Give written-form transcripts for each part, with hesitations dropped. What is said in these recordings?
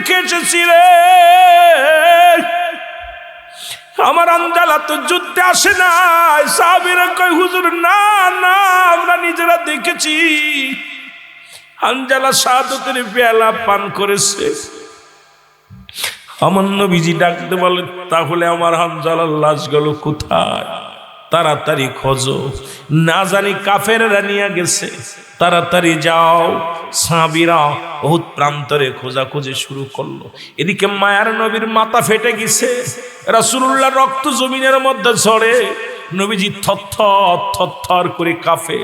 রেখে এসেছি রে। আমার হানজালা তো যুদ্ধে আসে নাই। সাহাবীরা কয় হুজুর না না, আমরা নিজেরা দেখেছি হানজালা শাহাদাতের পেয়ালা পান করেছে। আমার নবীজি ডাকতে বলে, তাহলে আমার হানজালার লাশ গেল কোথায়? তাড়াতাড়ি খোঁজো, না জানি কাফেররা নিয়ে গেছে, তাড়াতাড়ি যাও। সাহাবীরা বহুত প্রান্তরে খোঁজাখুঁজি শুরু করলো। এদিকে মায়ার নবীর মাথা ফেটে গেছে, রাসূলুল্লাহ রক্ত জমিনের মধ্যে ঝরে, নবীজি থরথর করে কাঁপে,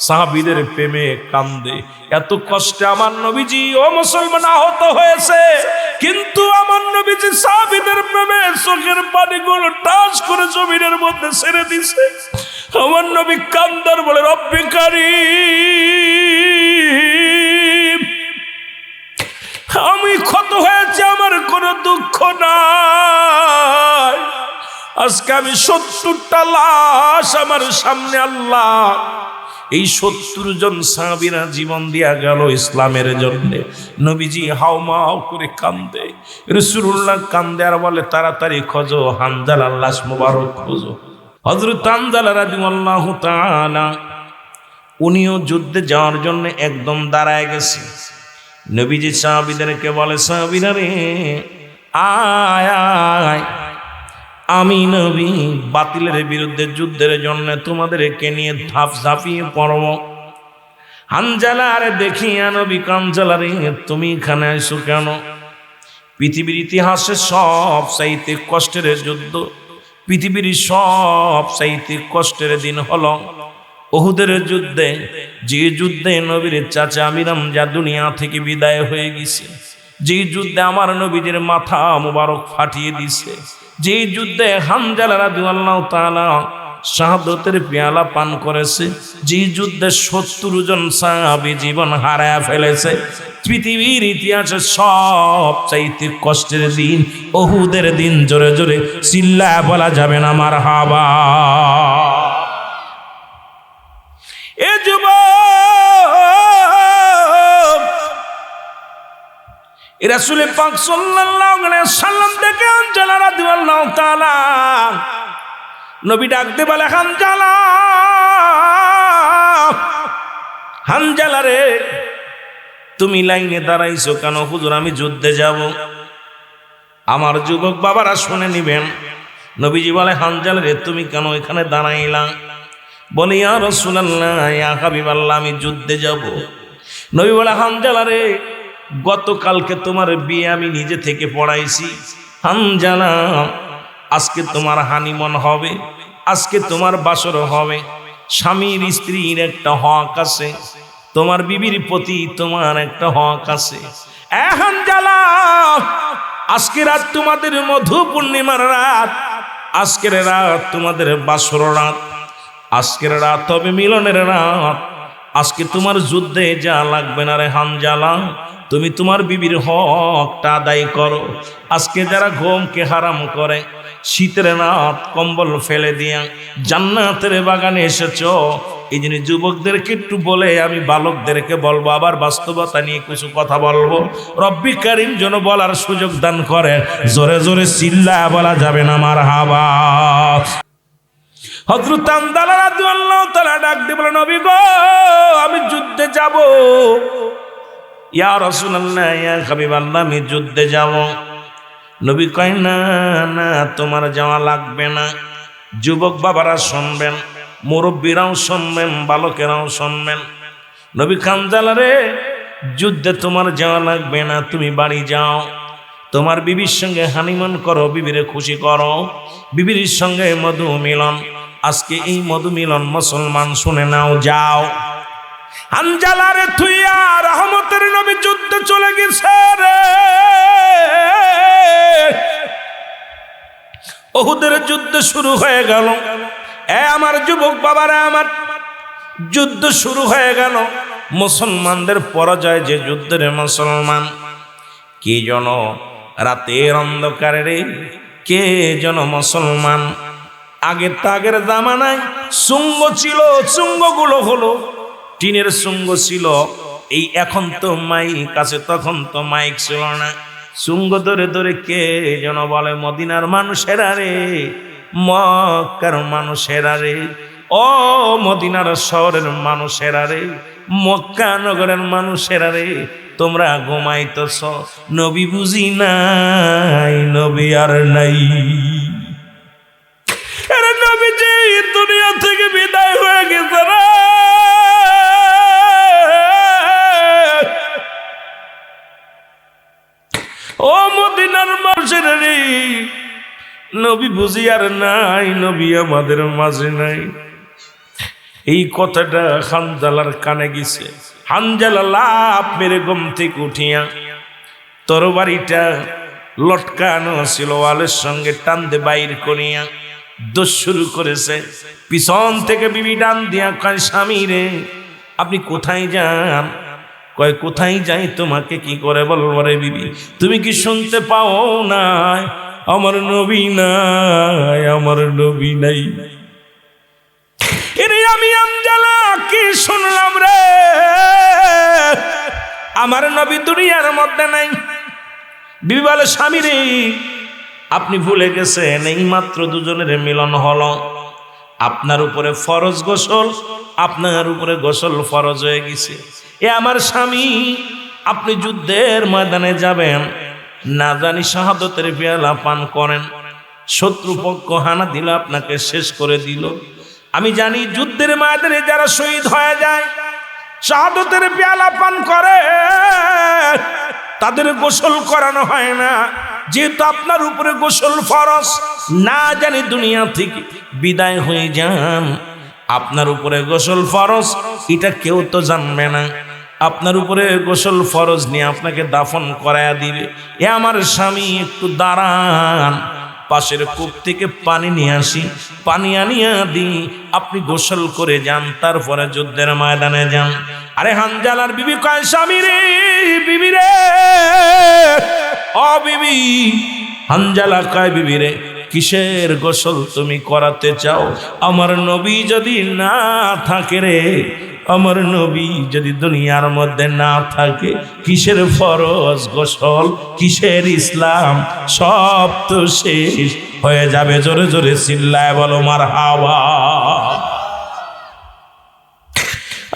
সাহাবীদের প্রেমে কান্দে। এত কষ্টে আমার নবীজি ও মুসলমান আহত হয়েছে, কিন্তু আমার নবীজি সাহাবীদের প্রেমে চোখের পানিগুলো টাচ করে জমিনের মধ্যে ছেড়ে দিছে। আমার নবী কান্দার বলে, রব্বি কারীম, আমি ক্ষত হয়েছে, আমার কোনো দুঃখ নাই। আজকে আমি 70টা লাশ আমার সামনে, আল্লাহ এই 70 জন সাহাবীরা জীবন দিয়া গেল ইসলামের জন্য। নবীজি হাউমাউ করে কান্দে, রাসূলুল্লাহ কান্দে আর বলে, তাড়াতাড়ি খোঁজো, হানজালার লাশ মোবারক খোঁজো। হযরত হানজালা রাদিয়াল্লাহু তাআলা উনিও যুদ্ধে যাওয়ার জন্য একদম দাঁড়ায় গেছে। নবীজি সাহাবীদেরকে বলে, সাহাবীরা রে আয় আয়, আমি নবী বাতিলের বিরুদ্ধে যুদ্ধের জন্য তোমাদেরকে নিয়ে ঝাঁপিয়ে পড়ব। হানজালা রে দেখিয়া নবী কানজালা রে, তুমি এখানে আইছো কেন? পৃথিবীর ইতিহাসে সব চাইতে কষ্টের যুদ্ধ, পৃথিবীর সব চাইতে কষ্টের দিন হলো উহুদের যুদ্ধে। যে যুদ্ধে নবীর চাচা আমির হামজা দুনিয়া থেকে বিদায় হয়ে গেছে, যে যুদ্ধে আমার নবীদের মাথা মুবারক ফাটিয়ে দিছে, যে যুদ্ধে হানজালা রাদিয়াল্লাহু তাআলা শাহাদাতের পেয়ালা পান করেছে, যে যুদ্ধে 70 জন সাহাবী জীবন হারায় ফেলেছে। পৃথিবীর ইতিহাসে সব চাইতে কষ্টের দিন উহুদের দিন। জোরে জোরে চিল্লায়া বলা যাবে না মারহাবা। এ যুবক, রাসূল পাক সাল্লাল্লাহু আলাইহি সাল্লাম দেখে হানজালা রাদিয়াল্লাহু তাআলা, নবী ডাকতে বলে, হানজালা, হানজালা রে তুমি লাইনে দাঁড়াইছো কেন? হুজুর আমি যুদ্ধে যাব। আমার যুবক বাবারা শুনে নিবেন। নবীজি বলে, হানজালা রে তুমি কেন এখানে দাঁড়াইলা? বলে, ইয়া রাসূলুল্লাহ, ইয়া হাবিবাল্লাহ, আমি যুদ্ধে যাব। নবী বলে, হানজালা রে গতকালকে তোমার বিয়ে আমি নিজে থেকে পড়াইছি। হানজালা আজকে তোমার হানিমুন হবে, আজকে তোমার বাসর হবে। স্বামীর স্ত্রীর একটা হক আছে, তোমার বিবির প্রতি তোমার একটা হক আছে। এ হানজালা, আজকে রাত তোমাদের মধু পূর্ণিমার রাত, আজকের রাত তোমাদের বাসর রাত, আজকের রাত হবে মিলনের রাত। আজকে তোমার যুদ্ধে যা লাগবে না রে হানজালা, তুমি তোমার বিবির হকটা আদায় করো। আজকে যারা ঘুমকে হারাম করে, শীতের রাত কম্বল ফেলে দিয়া জান্নাতের বাগানে এসেছো, এই জন্য যুবকদেরকে একটু বলে আমি বালকদেরকে বলবো, আবার বাস্তবতা নিয়ে কিছু কথা বলবো। রব্বি কারীম যেন বলার সুযোগ দান করে। জোরে জোরে চিল্লায়া বলা যাবে না মারহাবা। হযরত হানজালা রাদিয়াল্লাহু তাআলা ডাক দিয়ে বলে, নবী গো আমি যুদ্ধে যাব। ইয়া রাসূলুল্লাহ, ইয়া হাবিবাল্লাহ, আমি যুদ্ধে যাব। নবী কয়, না না তোমার যাওয়া লাগবে না। যুবক বাবারা শুনবেন, মুরব্বীরাও শুনবেন, বালকেরাও শুনবেন। নবী হানজালা রে যুদ্ধে তোমার যাওয়া লাগবে না, তুমি বাড়ি যাও, তোমার বিবির সঙ্গে হানিমুন করো, বিবিরে খুশি করো, বিবির সঙ্গে মধু মিলন। আজকে এই মধু মিলন মুসলমান শুনে নাও, যাও। হানজালা রে থুইয়া রহমতের নবী যুদ্ধে চলে গেছে রে। উহুদের যুদ্ধ শুরু হয়ে গেল। এ আমার যুবক বাবারা, আমার যুদ্ধ শুরু হয়ে গেল। মুসলমানদের পরাজয় যে যুদ্ধের মুসলমান কি যেন রাতের অন্ধকারে রে, কে যেন মুসলমান। আগের তাগের জামানায় সুঙ্গ ছিল, সুঙ্গগুলো হলো টিনের সুঙ্গ ছিল। এই এখন তো মাইক আছে, তখন তো মাইক ছিল না। চুঙ্গ ধরে ধরে কে যেন বলে, মদিনার মানুষেরা রে, মক্কার মানুষেরা রে, ও মদিনার শহরের মানুষেরা রে, মক্কা নগরের মানুষেরা রে, তোমরা ঘুমাইতেছ, নবী বুঝি নাই, নবী আর নাই। আরে নবী যে দুনিয়া থেকে বিদায় হয়ে গেছে রে। ও মদিনার মানুষেরা রে, নবী বুঝি আর নাই, নবী আমাদের মাঝে নাই। এই কথাটা হানজালার কানে গেছে। হানজালা লাভ মেরে ঘুম থেকে উঠিয়া তরবারিটা লটকানো ছিল ওয়ালের সঙ্গে টানতে বাইর করিয়া দোষ শুরু করেছে। পিছন থেকে বিবি ডান দিয়া কয়, স্বামী রে আপনি কোথায় যান? কয় কোথায় যাই তোমাকে কি করে বলবো রে বিবি, তুমি কি শুনতে পাও না আমার নবী নাই, আমার নবী নাই? এরে আমি হানজালা কি শুনলাম রে, আমার নবী দুনিয়ার মধ্যে নাই। বিবি বলে, স্বামী রে আপনি ভুলে গেছেন এই মাত্র দুজনের মিলন হলো, আপনার উপরে ফরজ গোসল, আপনার উপরে গোসল ফরজ হয়ে গেছে। এ আমার স্বামী, আপনি যুদ্ধের ময়দানে যাবেন, না জানি শাহাদতের পেয়ালা পান করেন, শত্রুপক্ষ হানা দিল, আপনাকে শেষ করে দিল। আমি জানি যুদ্ধের ময়দানে যারা শহীদ হয়ে যায়, শাহাদতের পেয়ালা পান করে, তাদের গোসল করানো হয় না, যেহেতু আপনার উপরে গোসল ফরজ। না জানি দুনিয়া থেকে বিদায় হয়ে যান, আপনার উপরে গোসল ফরজ, এটা কেউ তো জানবে না। আপনার উপরে গোসল ফরজ নিয়ে আপনাকে দাফন করায়া দিবে। এ আমার স্বামী একটু দাঁড়ান, পাশের কূপ থেকে পানি নিয়ে আসি, পানি আনিয়া দিই, আপনি গোসল করে যান, তারপরে যুদ্ধের ময়দানে যান। আরে হানজালার বিবি কয়, স্বামী রে, বিবি রে, ও বিবি। হানজালা কয়, বিবি রে কিসের গোসল তুমি করাতে চাও? আমার নবী যদি না থাকে রে, আমার নবী যদি দুনিয়ার মধ্যে না থাকে, কিসের ফরজ গোসল, কিসের ইসলাম, সব তো শেষ হয়ে যাবে। জোরে জোরে চিল্লায় বলো মারহাবা।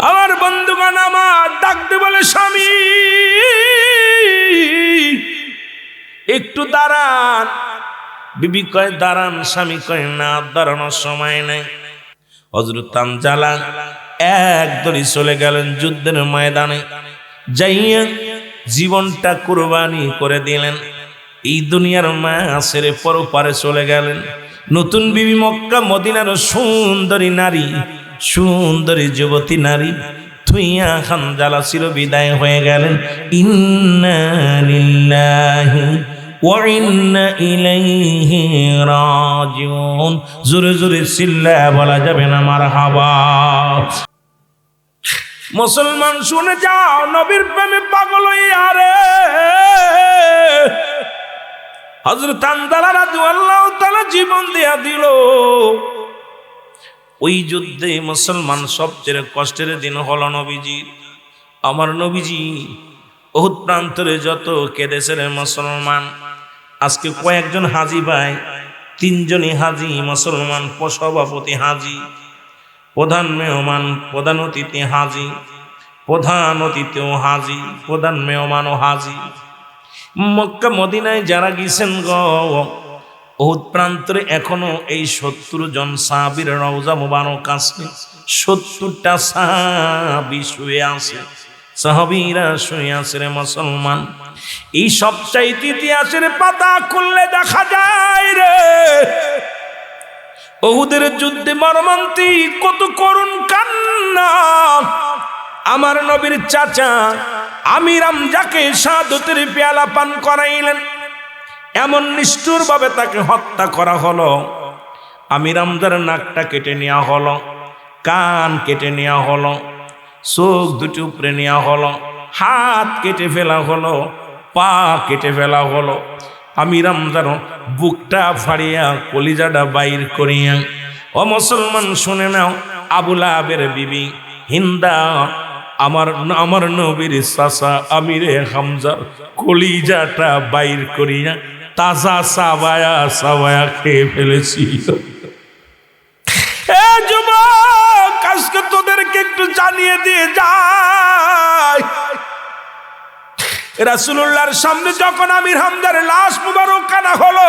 আমার বন্ধুগণ আমার ডাকতে বলে, স্বামী একটু দাঁড়ান। বিবি কয় দাঁড়ান, স্বামী কয় না, দাঁড়ানোর সময় নেই। হযরত হানজালা একদলই চলে গেলেন যুদ্ধের ময়দানে, যাইয়া জীবনটা কুরবানি করে দিলেন। এই দুনিয়ার মায়া ছেড়ে পরপারে চলে গেলেন। নতুন বিবি মক্কা মদিনার সুন্দরী নারী, সুন্দরী যুবতী নারী থুইয়া হানজালা চির বিদায় হয়ে গেলেন। ইন্না লিল্লাহি ওয়া ইন্না ইলাইহি রাজিউন। জোরে জোরে চিল্লায়া বলা যাবে না মারহাবা। মুসলমান শুনে যাও, নবীর প্রেমে পাগল হইয়া রে হযরত হানজালা রাদিয়াল্লাহু তাআলা জীবন দিয়া দিল। ওই যুদ্ধে মুসলমান সবচেয়ে কষ্টের দিন হলো নবীজি। আমার নবীজি উহুদ প্রান্তরে যত কেঁদেছে রে মুসলমান, আজকে কয়েকজন হাজী ভাই, তিনজনই হাজী মুসলমান, সভাপতি হাজী, প্রধান মেহমান, প্রধান অতিথি হাজী, প্রধান অতিথিও হাজী, প্রধান মেহমানও হাজী। মক্কা মদিনায় যারা গেছেন গো, উহুদ প্রান্তরে এখনো এই 70 জন সাহাবীর রওজা মুবারক আছে, 70টা সাহাবী শুয়ে আছে, সাহাবীরা শুয়ে আছে রে মুসলমান। এই সবচাইতে ইতিহাসের পাতা খুললে দেখা যায় রে উহুদের যুদ্ধে মর্মান্তিক কত করুণ কান্না। আমার নবীর চাচা আমির হামজাকে শাহাদাতের পেয়ালা পান করাইলেন, এমন নিষ্ঠুর ভাবে তাকে হত্যা করা হলো। আমির হামজার নাকটা কেটে নেওয়া হলো, কান কেটে নেওয়া হলো, চোখ দুটি উপরে নেওয়া হলো, হাত কেটে ফেলা হলো, পা কেটে ফেলা হলো। আমির হামজার বুকটা ফাড়িয়া কলিজাটা বাইর করিয়া, ও মুসলমান শুনে নাও, আবু লাহাবের বিবি হিন্দা আমার নবীর চাচা আমিরে হামজার কলিজাটা বাইর করিয়া তাজা সাবায়া সাবায়া খেয়ে ফেলেছি। এ যুবক, আজকে তোদেরকে একটু জানিয়ে দিয়ে যায়, রাসূলুল্লাহর সামনে যখন আমির হামজার লাশ মুবারক আনা হলো,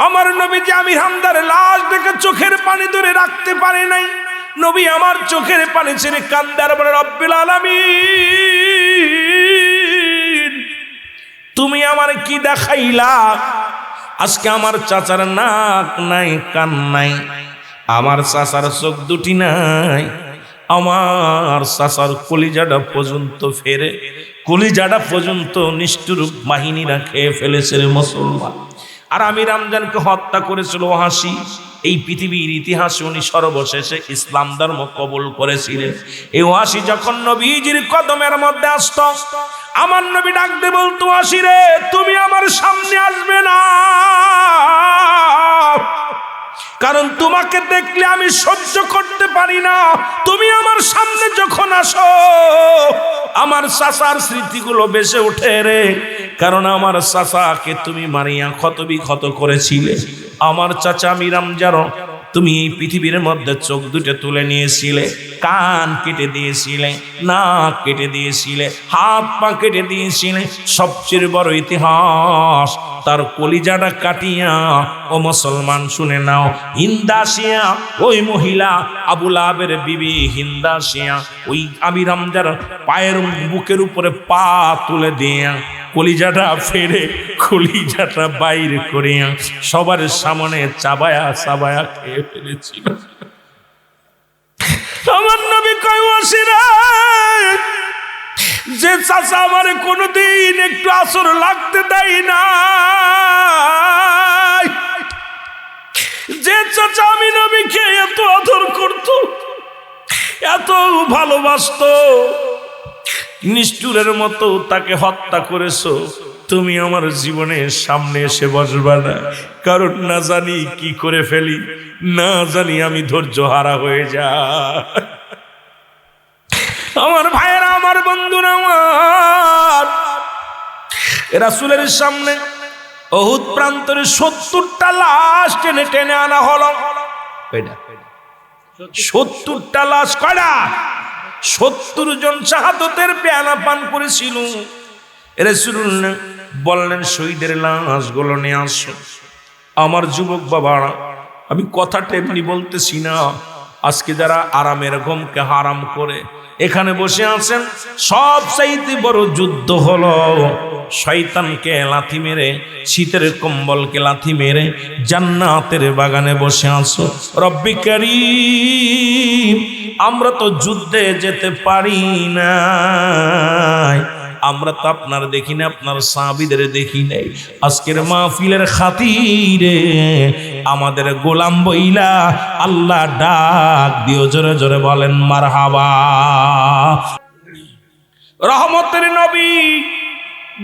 আমার নবী যে আমির হামজার লাশ দেখে চোখের পানি ধরে রাখতে পারে নাই। নবী আমার চোখের পানি ছেড়ে কান্দার বলে, রব্বিল আলামিন, তুমি আমার কি দেখাইলা? আজকে আমার চাচার নাক নাই, কান নাই, আমার চাচার চোখ দুটি নাই, আমার চাচার কলিজাটা পর্যন্ত ফেরে, কলিজাটা পর্যন্ত নিষ্ঠুর বাহিনীরা খেয়ে ফেলেছে রে মুসলমান। আর আমি রমজানকে হত্যা করেছিল ওয়াহাশী। এই পৃথিবীর ইতিহাসে উনি সর্বশেষে ইসলাম ধর্ম কবুল করেছিলেন। এই ওয়াহাশী যখন নবীজির কদমের মধ্যে আসত, আমার নবী ডাকতে বলতো, ওয়াহাশী রে, তুমি আমার সামনে আসবে না, কারণ তোমাকে দেখলে আমি সহ্য করতে পারি না। তুমি আমার সামনে যখন আসো, আমার চাচার স্মৃতিগুলো বেঁচে ওঠে রে, কারণ আমার চাচাকে তুমি মারিয়া ক্ষতবিক্ষত করেছিলে। আমার চাচা আমির হামজারও তুমি এই পৃথিবীর মধ্যে চোখ দুটো তুলে নিয়েছিলে, কান কেটে দিয়েছিলে, নাক কেটে দিয়েছিলে, হাত পা কেটে দিয়েছিলে। সবচেয়ে বড় ইতিহাস, তার কলিজাটা কাটিয়া, ও মুসলমান শুনে নাও, হিন্দাসিয়া ওই মহিলা আবু লাহাবের বিবি হিন্দাসিয়া ওই আমির হামজার পায়ের বুকের উপরে পা তুলে দিয়া কলিজাটা ফেরে, কলিজাটা বাইর করিয়া সবার সামনে চাবায়া চাবায়া খেয়ে ফেলেছিল। আমার নবী কয়, ওয়াহাশী রে, যে চাচা আমার কোনদিন একটু আসর লাগতে দেয় না, যে চাচা আমি নবীকে এত আদর করত, এত ভালোবাসতো, নিষ্ঠুরের মতো তাকে হত্যা করেছো। তুমি আমার জীবনের সামনে এসে বসবা না, কারণ না জানি কি করে ফেলি, না জানি আমি ধৈর্য হারা হয়ে যাই। আমার ভাইয়েরা, আমার বন্ধুরা, আমার রাসূলের সামনে উহুদ প্রান্তরে 70টা লাশ টেনে টেনে আনা হলো। 70টা লাশ, কয়টা? 70 জন শাহাদতের পেয়ালা পান করেছিল। রাসূলুল্লাহ বললেন, শহীদের লাশগুলো নিয়ে আসো। আমার যুবক বাবারা, আমি কথাটা এমনি বলতেছি না। আজকে যারা আরামের ঘুমকে হারাম করে এখানে বসে আছেন, সব চাইতে বড় যুদ্ধ হলো শয়তানকে লাথি মেরে, শীতের কম্বলকে লাথি মেরে জান্নাতের বাগানে বসে আছো। রব্বি কারীম, আমরা তো যুদ্ধে যেতে পারি না, আমরা তো আপনার দেখি না, আপনার সাহাবীদের দেখি নাই। আজকের মাহফিলের খাতিরে আমাদের গোলাম বইলা আল্লাহ ডাক দিও, জোরে জোরে বলেন মারহাবা। রহমতের নবী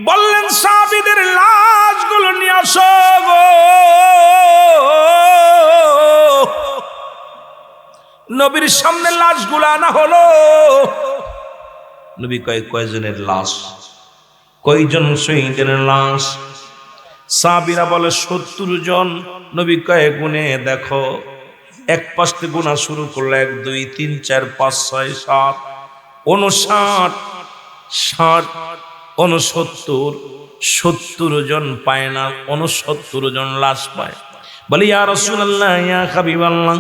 বললেন, সাহাবীদের লাশগুলো নিয়ে আসো গো। নবীর সামনে লাশগুলো আনা হলো। নবী কয়জনের লাশ? কয়জন শহীদের লাশ? সাহাবীরা বলে 70 জন। নবী কয়, গুনে দেখো। এক পাশে গুণা শুরু করলে 1 2 3 4 5 6 7 59 60 69 70 জন পায় না, 69 জন লাশ পায়। বলি, ইয়া রাসূলুল্লাহ, ইয়া হাবিবাল্লাহ,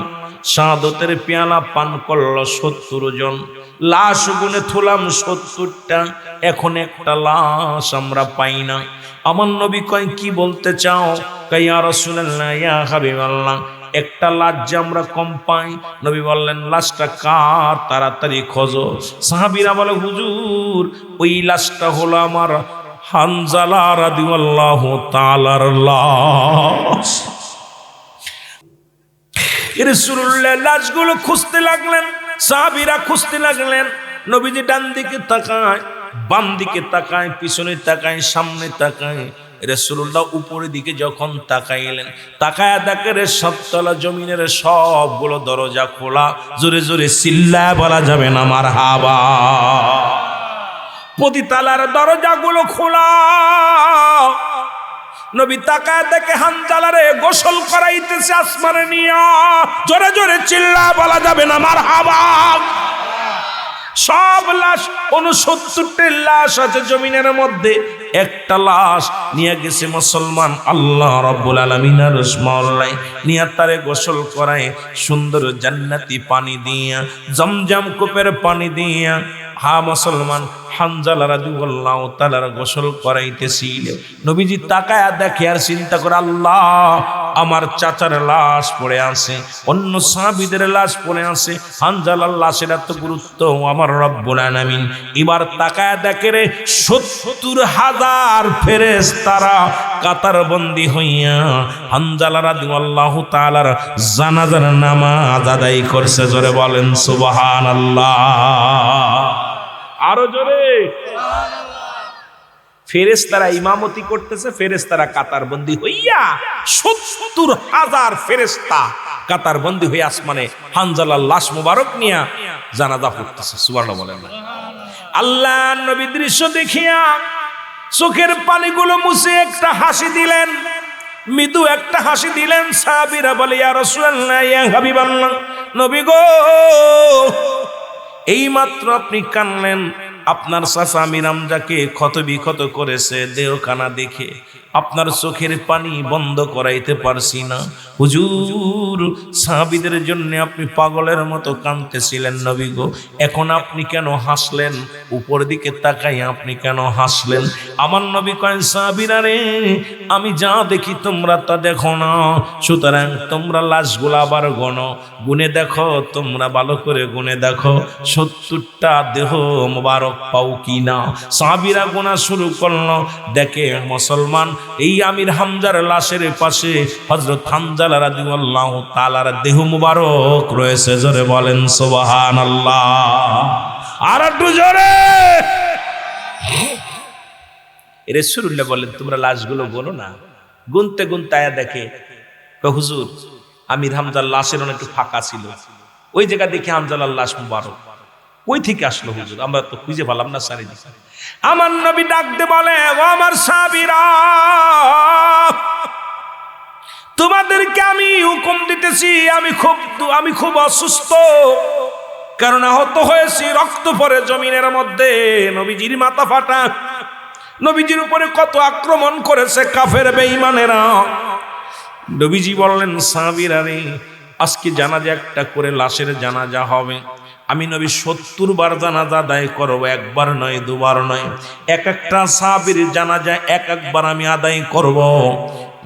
শাহাদতের পেয়ালা পান করলো 70 জন, লাশ গুনে থুলাম 70টা, এখন একটা লাশ আমরা পাই না। আমার নবী কয়, কি বলতে চাও? কয়, ইয়া রাসূলুল্লাহ, ইয়া হাবিবাল্লাহ, একটা লাশ যে আমরা কম পাই। নবী বললেন, লাশটা কার? তাড়াতাড়ি খোঁজো। সাহাবীরা বলে, হুজুর, ওই লাশটা হলো আমার হানজালা রাদিয়াল্লাহু তাআলার লাশ। রাসূলুল্লাহ লাশগুলো খুঁজতে লাগলেন, সাহাবীরা খুঁজতে লাগলেন। নবীজি ডান দিকে তাকায়, বাম দিকে তাকায়, পিছনে তাকায়, সামনে তাকায়, রাসূলুল্লাহ উপরের দিকে যখন তাকাইলেন, তাকায়া দেখে রে সবতলা জমিনের সবগুলো দরজা খোলা। জোরে জোরে চিল্লায় বলা যাবে না মারহাবা। প্রতিতলার দরজাগুলো খোলা। নবী তাকায় দেখে হানজালারে গোসল করাইতেছে আসমানে নিয়া। জোরে জোরে চিল্লায় বলা যাবে না মারহাবা। সব লাশ 69টি লাশ আছে জমিনের মধ্যে, একটা লাশ নিয়ে গেছে মুসলমান আল্লাহ রাব্বুল আলামিনের রহমতে নিয়ে তারে গোসল করায় সুন্দর জান্নাতি পানি দিয়া, জমজম কূপের পানি দিয়া। হা মুসলমান হানজালা রাদিয়াল্লাহু তাআলার গোসল করাইতেছিল। নবীজি তাকায়া দেখে আর চিন্তা করে, আল্লাহ আমার চাচার লাশ পড়ে আছে, অন্য সাহাবীদের লাশ পড়ে আছে, হানজালার লাশের এত গুরুত্ব আমার রব্বুল আলামিন। এবার তাকায়া দেখে রে 70,000 ফেরেশতারা কাতারবন্দি হইয়া হানজালা রাদিয়াল্লাহু তাআলার জানাজার নামাজ আদায় করছে। জোরে বলেন সুবহানাল্লাহ। আরো জোরে। ফেরেশতারা ইমামতি করতেছে, ফেরেশতারা কাতারবন্দি হইয়া 70,000 ফেরেশতা কাতারবন্দি হয়ে আসমানে হানজালার লাশ মুবারক নিয়া জানাজা পড়তেছে। সুবহানাল্লাহ বলেন না। আল্লাহ নবী দৃশ্য দেখিয়া চোখের পানিগুলো মুছে একটা হাসি দিলেন, মৃদু একটা হাসি দিলেন। সাহাবীরা বলে, ইয়া রাসূলুল্লাহ, ইয়া হাবিবাল্লাহ, নবী গো, এই মাত্র আপনি কানলেন। আপনার চাচা আমির হামজাকে ক্ষতবিক্ষত করেছে দেহখানা দেখে, আপনার চোখের পানি বন্ধ করাইতে পারছি না। হুজুর, সাহাবীদের জন্য আপনি পাগলের মতো কাঁদতেছিলেন নবী গো, এখন আপনি কেন হাসলেন? উপর দিকে তাকাই আপনি কেন হাসলেন? আমার নবী কয়, সাহাবীরা রে, আমি যা দেখি তোমরা তা দেখো না, সুতরাং তোমরা লাশগুলো আবার গুনে দেখো, তোমরা ভালো করে গুনে দেখো 70টা দেহ মোবারক পাও কিনা। সাহাবীরা গোনা শুরু করলো, দেখে মুসলমান এই আমির হামজার লাশের পাশে হযরত হানজালা রাদিয়াল্লাহু তাআলার দেহ মুবারক রয়েছে। জোরে বলেন সুবহানাল্লাহ। আর একটু জোরে। রাসূলুল্লাহ বলেন, তোমরা লাশগুলো গোনো না। গুনতে গুনতে আয়া দেখে, হুজুর আমির হামজার লাশের অনেক ফাঁকা ছিল, ওই জায়গা দেখে হানজালার লাশ মুবারক কই থেকে আসলো হুজুর? আমরা তো খুঁজে পেলাম না চারিদিকে। আমার নবী ডাক দে বলে, ও আমার সাহাবীরা, তোমাদেরকে আমি হুকুম দিতেছি, আমি খুব অসুস্থ, কারণ আহত হয়েছি, রক্ত পড়ে জমিনের মধ্যে। নবীজির মাথা ফাটা, নবীজির উপরে কত আক্রমণ করেছে কাফের বেঈমানেরা। নবীজি বললেন, সাহাবীরা রে, আজকে জানাজা একটা করে লাশের জানাজা হবে। আমি নবী 70 বার জানাজা আদায় করব, একবার নয় দুবার নয়, এক একটা সাহাবীর জানাজা এক একবার আমি আদায় করব।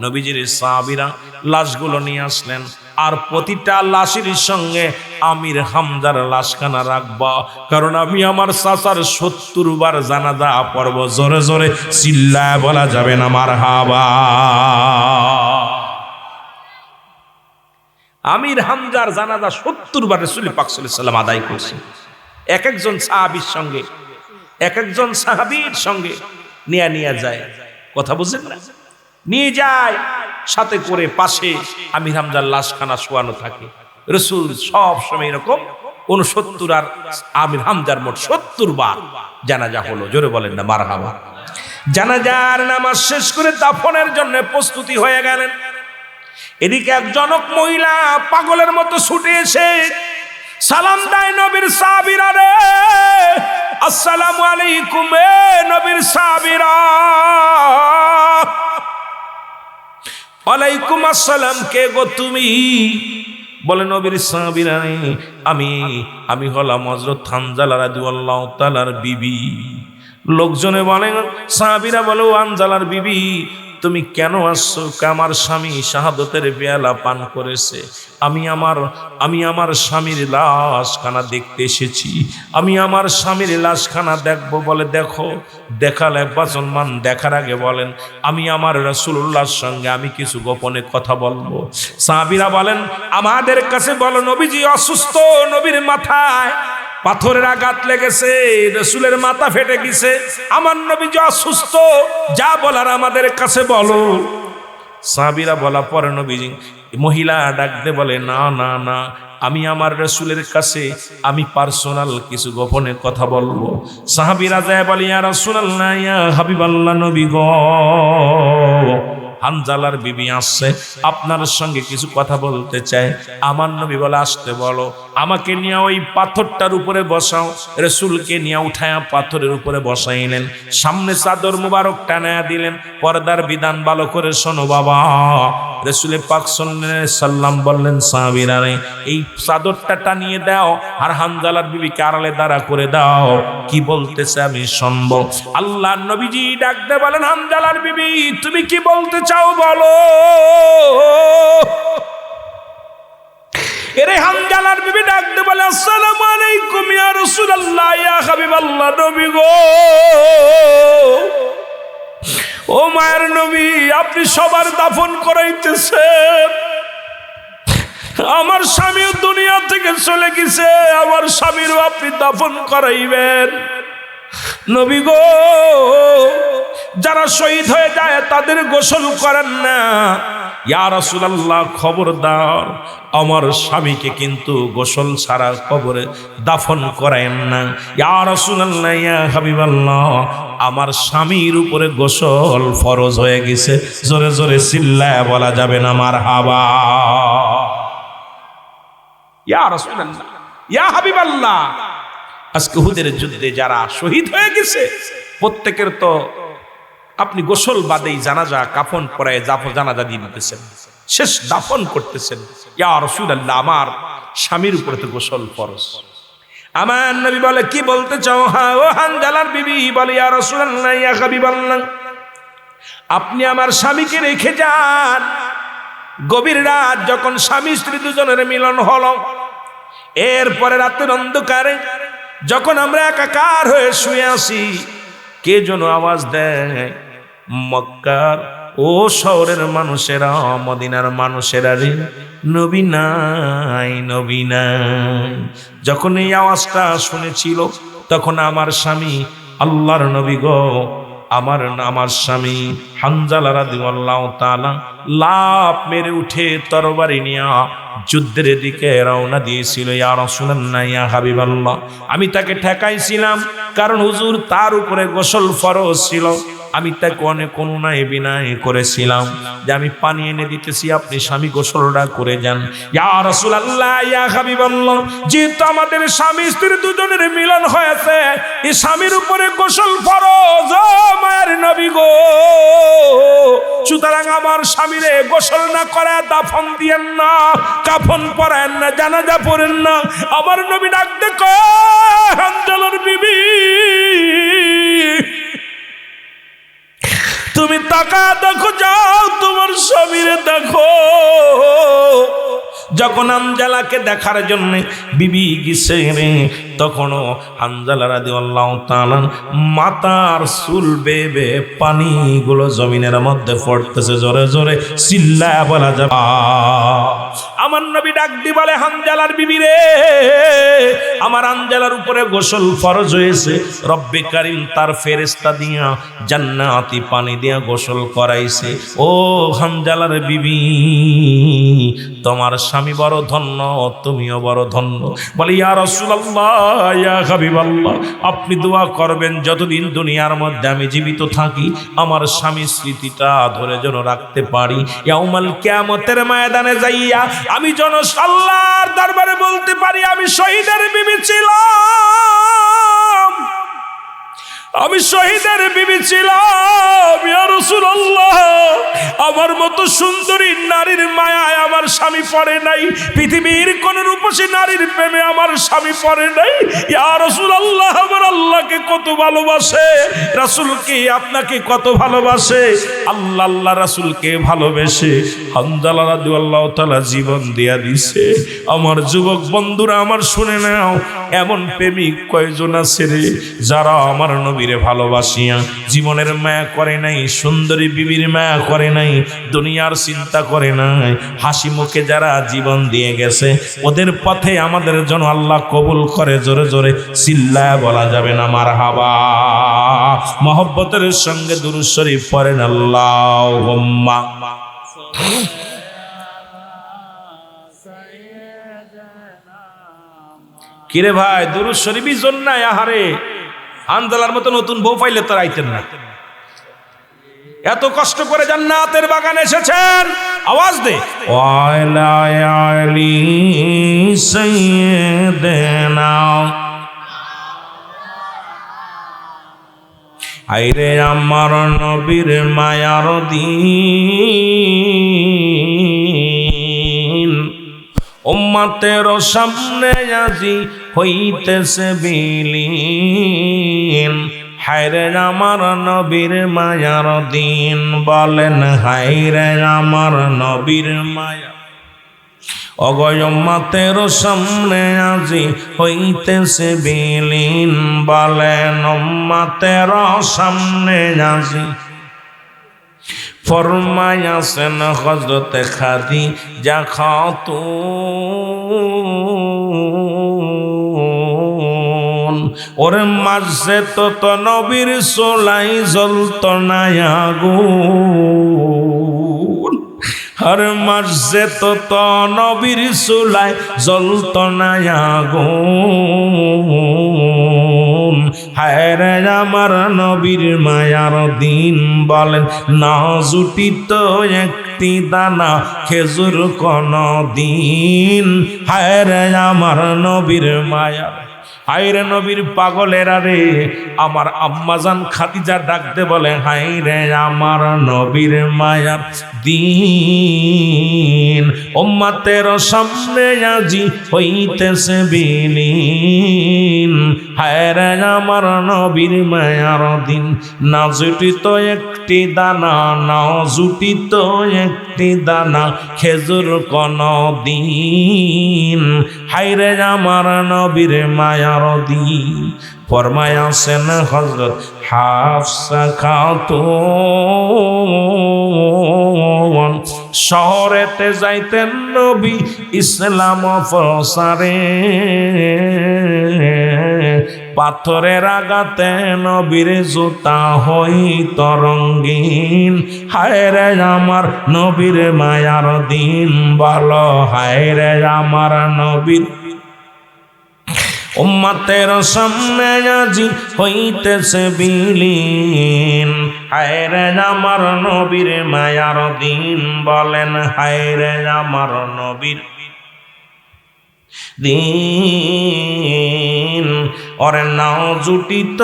নবীজির সাহাবীরা লাশগুলো নিয়ে আসলেন, আর প্রতিটা লাশের সঙ্গে আমির হামজার লাশখানা রাখবা, কারণ আমি আমার চাচার 70 বার জানাজা পড়ব। জোরে জোরে চিল্লায় বলা যাবে না মারহাবা। আমির হামজার জানাজা 70 বার রাসূল পাক সাল্লাল্লাহু আলাইহি ওয়াসাল্লাম আদায় করছে। এক একজন সাহাবীর সঙ্গে, এক একজন সাহাবীর সঙ্গে নিয়ে যায়। কথা বুঝছেন না? নিয়ে যায় সাথে করে, পাশে আমির হামজার লাশখানা শোয়ানো থাকে। রাসূল সব সময় এরকম 69 আর আমির হামজার মোট 70 বার জানাজা হলো। জোরে বলেন না মারহাবা। জানাজার নামাজ শেষ করে দাফনের জন্য প্রস্তুতি হয়ে গেলেন। এদিকে এক জনক মহিলা পাগলের মতো ছুটে এসে সালাম দেয় নবীর সাহাবীরা রে, আসসালামু আলাইকুম এ নবীর সাহাবীরা। ওয়ালাইকুম আসসালাম, কে গো তুমি? বলে, নবীর সাহাবীরা রে, আমি হলাম হযরত হানজালা রাদিয়াল্লাহু তাআলার বিবি। লোকজনে বলে, সাহাবীরা বলে, ও হানজালার বিবি, তুমি কেন আসছো? আমার স্বামী শাহাদতের পেয়ালা পান করেছে, আমি আমার স্বামীর লাশখানা দেখতে এসেছি, আমি আমার স্বামীর লাশখানা দেখবো। বলে, দেখো। দেখালে মুসলমান দেখার আগে বলেন, আমি আমার রাসূলুল্লাহর সঙ্গে আমি কিছু গোপনে কথা বলবো। সাহাবীরা বলেন, আমাদের কাছে বলো, নবীজি অসুস্থ, নবীর মাথায় পাথরের আঘাত লেগেছে, রাসূলের মাথা ফেটে গেছে, আমার নবী যে অসুস্থ, যা বলার আমাদের কাছে বলো। সাহাবীরা বলা পরে নবীজি মহিলা ডাক দিয়ে বলে, না না না, আমি আমার রাসূলের কাছে আমি পার্সোনাল কিছু গোপনে কথা বলবো। সাহাবীরা যায় বলে, ইয়া রাসূলুল্লাহ, ইয়া হাবিবাল্লাহ, নবী গো, হানজালার বিবি আসছে, আপনার সঙ্গে কিছু কথা বলতে চাই। আমার নবী বলে, আসতে বলো। আমাকে নিয়ে ওই পাথরটার উপরে বসাও। রাসূলকে নিয়ে উঠায়া পাথরের উপরে বসাইলেন, সামনে চাদর মুবারক টানায়া দিলেন। পর্দার বিধান ভালো করে শোনো বাবা। রাসূল পাক সাল্লাল্লাহু আলাইহি সাল্লাম বললেন, সাহাবীরা রে, এই চাদরটা টানিয়ে দাও আর হানজালার বিবিকে আড়ালে দাঁড়া করে দাও, কি বলতেছে আমি শুনবো। আল্লাহর নবীজি ডাকতে বলেন, হানজালার বিবি, তুমি কি বলতে চাও বলো। এরে হানজালার বিবি ডাকতে বলে, আসসালামু আলাইকুম ইয়া রাসূলুল্লাহ, ইয়া হাবিবাল্লাহ, নবী গো। ও মায়ের নবী, আপনি সবার দাফন করাইতেছেন, আমার স্বামীও দুনিয়া থেকে চলে গেছে, আমার স্বামীরও আপনি দাফন করাইবেন। নবী গো, যারা শহীদ হয়ে যায় তাদের গোসল করেন না। ইয়া রাসূলুল্লাহ, খবরদার, আমার স্বামীকে কিন্তু গোসল ছাড়া কবরে দাফন করেন না। ইয়া রাসূলুল্লাহ, ইয়া হাবিবাল্লাহ, আমার স্বামীর উপরে গোসল ফরজ হয়ে গেছে। জোরে জোরে চিল্লায়া বলা যাবে না মারহাবা। ইয়া রাসূলুল্লাহ, ইয়া হাবিবাল্লাহ, আজকে উহুদের যুদ্ধে যারা শহীদ হয়ে গেছে প্রত্যেকের তো আপনি গোসল বাদেই জানাজা কাফন পরায় জানাজা দিয়ে দিতেছেন, শেষ দাফন করতেছেন। ইয়া রাসূলুল্লাহ, আমার স্বামীর উপরে তো গোসল ফরজ। আমার নবী বলে, কি বলতে চাও? হ্যাঁ, ও হানজালার বিবি বলে, ইয়া রাসূলুল্লাহ, ইয়া হাবিবাল্লাহ, আপনি আমার স্বামীকে রেখে যান। গভীর রাত যখন স্বামী স্ত্রী দুজনের মিলন হলো, এরপরে রাতের অন্ধকারে যখন আমরা একাকার হয়ে শুয়ে আছি, কে যেন আওয়াজ দেয়, মক্কার ও শহরের মানুষেরা, মদিনার মানুষেরা রে, নবী নাই, নবী নাই। যখন এই আওয়াজটা শুনেছিল তখন আমার স্বামী, আল্লাহর নবী গো, আমার স্বামী হানজালা রাদিয়াল্লাহু তাআলা লাফ মেরে উঠে তরবারি নিয়ে যুদ্ধের দিকে রওনা দিয়েছিল। ইয়া রাসূলুল্লাহ, ইয়া হাবিবাল্লাহ, আমি তাকে ঠেকাইছিলাম, কারণ হুজুর তার উপরে গোসল ফরজ ছিল। আমি তাকে অনেক অনুনয় বিনয় করেছিলাম যে আমি পানি এনে দিতেছি, আপনি স্বামী গোসলটা করে যান। ইয়া রাসূলুল্লাহ, ইয়া হাবিবাল্লাহ, যেহেতু আমাদের স্বামী স্ত্রী দুজনের মিলন হয়েছে, এই স্বামীর উপরে গোসল ফরজ, ও মায়ের নবী গো, সুতরাং আমার স্বামীরে গোসল না করে দাফন দিয়েন না, কাফন পরায়েন না, জানাজা পড়েন না। আমার নবী ডাকতে কয়, হানজালার বিবি, তুমি তাকা দেখো, যাও তোমার স্বামীরে দেখো। যখন হানজালাকে দেখার জন্য বিবি গেছে রে, তখনও হানজালা রাদিয়াল্লাহু তাআলা মাথার চুল বেবে পানিগুলো জমিনের মধ্যে পড়তেছে। জোরে জোরে চিল্লায়া বলা যাবে। আমার নবী ডাক দি বলে, হানজালার বিবি রে, আমার হানজালার উপরে গোসল ফরজ হয়েছে, রব্বে কারীম তার ফেরেশতা দিয়া জান্নাতি পানি দিয়া গোসল করাইছে। ও হানজালার বিবি, তোমার স্বামী বড় ধন্য, তুমিও বড় ধন্য। বলে, ইয়া রাসূলুল্লাহ, ইয়া হাবিবাল্লাহ, আপনি দোয়া করবেন যতদিন দুনিয়ার মধ্যে আমি জীবিত থাকি, আমার স্বামীর স্মৃতিটা ধরে যেন রাখতে পারি। ইয়াউমাল কিয়ামতের ময়দানে যাইয়া আমি যেন আল্লাহর দরবারে বলতে পারি, আমি শহীদের বিবি ছিলাম, আমি শহীদের বিবি ছিলাম। ইয়া রাসূলুল্লাহ, আমার মতো সুন্দরী নারীর মায়ায় আমার স্বামী পড়ে নাই, পৃথিবীর কোন রূপসী নারীর প্রেমে আমার স্বামী পড়ে নাই। ইয়া রাসূলুল্লাহ, আমার আল্লাহকে কত ভালোবাসে, রাসূলকে আপনাকে কত ভালোবাসে। আল্লাহ আল্লাহ রাসূলকে ভালোবেসে হানজালা রাদিয়াল্লাহু তাআলা জীবন দিয়া দিছে। আমার যুবক বন্ধুরা, আমার শুনে নাও, এমন প্রেমিক কয়জন আছে রে, যারা আমার নবীরে ভালোবাসিয়া জীবনের মায়া করে নাই, সুন্দরী বিবির মায়া করে নাই, দুনিয়ার চিন্তা করে নাই, হাসি মুখে যারা জীবন দিয়ে গেছে ওদের পথে আমাদের জন্য আল্লাহ কবুল করে। জোরে জোরে চিল্লায় বলা যাবে না মারহাবা। মহব্বতের সঙ্গে দুরূদ শরীফ পড়েন আল্লাহুম্মা। কিরে ভাই দুরূদ শরীফই জন্য নাই? আহারে আন্দালার মতো নতুন বউ পাইলে তো আইতেন না। এত কষ্ট করে জান্নাতের বাগানে এসেছেন, আওয়াজ দে ওয়ালা আলি সাইয়্যিদিনা। আইরে আমার নবীর মায়ার দিন, উম্মতের সামনে আজি হইতেছে বিলীন। হায়রে আমার নবীর মায়ার দিন, বলেন হায়রে আমার নবীর মায়া। অগয় উম্মতের সামনে আজি হইতেছে বিলীন, বলেন উম্মতের সামনে আজি। ফরমায়াছেন হযরত খাদিজা খাতুন, ওর মাঝে তো নবীর সোলাই জ্বলত না আগুন। হর মাঝে তো নবীর সোলাই জ্বলত না আগুন। হায়রে আমার নবীর মায়ার দিন, বলেন না জুটিত একটি দানা খেজুর কোন দিন। হায়রে আমার নবীর মায়া। হায়রে নবীর পাগলেরা রে, আমার আম্মাজান খাদিজা ডাকতে বলে হায়রে আমার নবীর মায়ার দিন, উম্মতের সামনে আজি হইতেছে বিলীন। হায়রে আমার নবীর মায়ার দিন, না জুটিত একটি দানা, না জুটিত একটি দানা খেজুর কোন দিন। হায়রে আমার নবীর মায়ার দিন। ফরমায়াছেন হযরত হাফসা খাতুন, শহরেতে যাইতেন নবী ইসলাম প্রসারে। পাথরের আঘাতে নবীর জুতা হইত রঙিন। হায়রে আমার নবীর মায়ার দিন, বলো হায়রে আমার নবীর। উম্মতের সামনে আজি হইতেছে বিলীন। হায়রে আমার নবীর মায়ার দিন, বলেন হায়রে আমার নবীর দিন। ওরে নাও জুটিত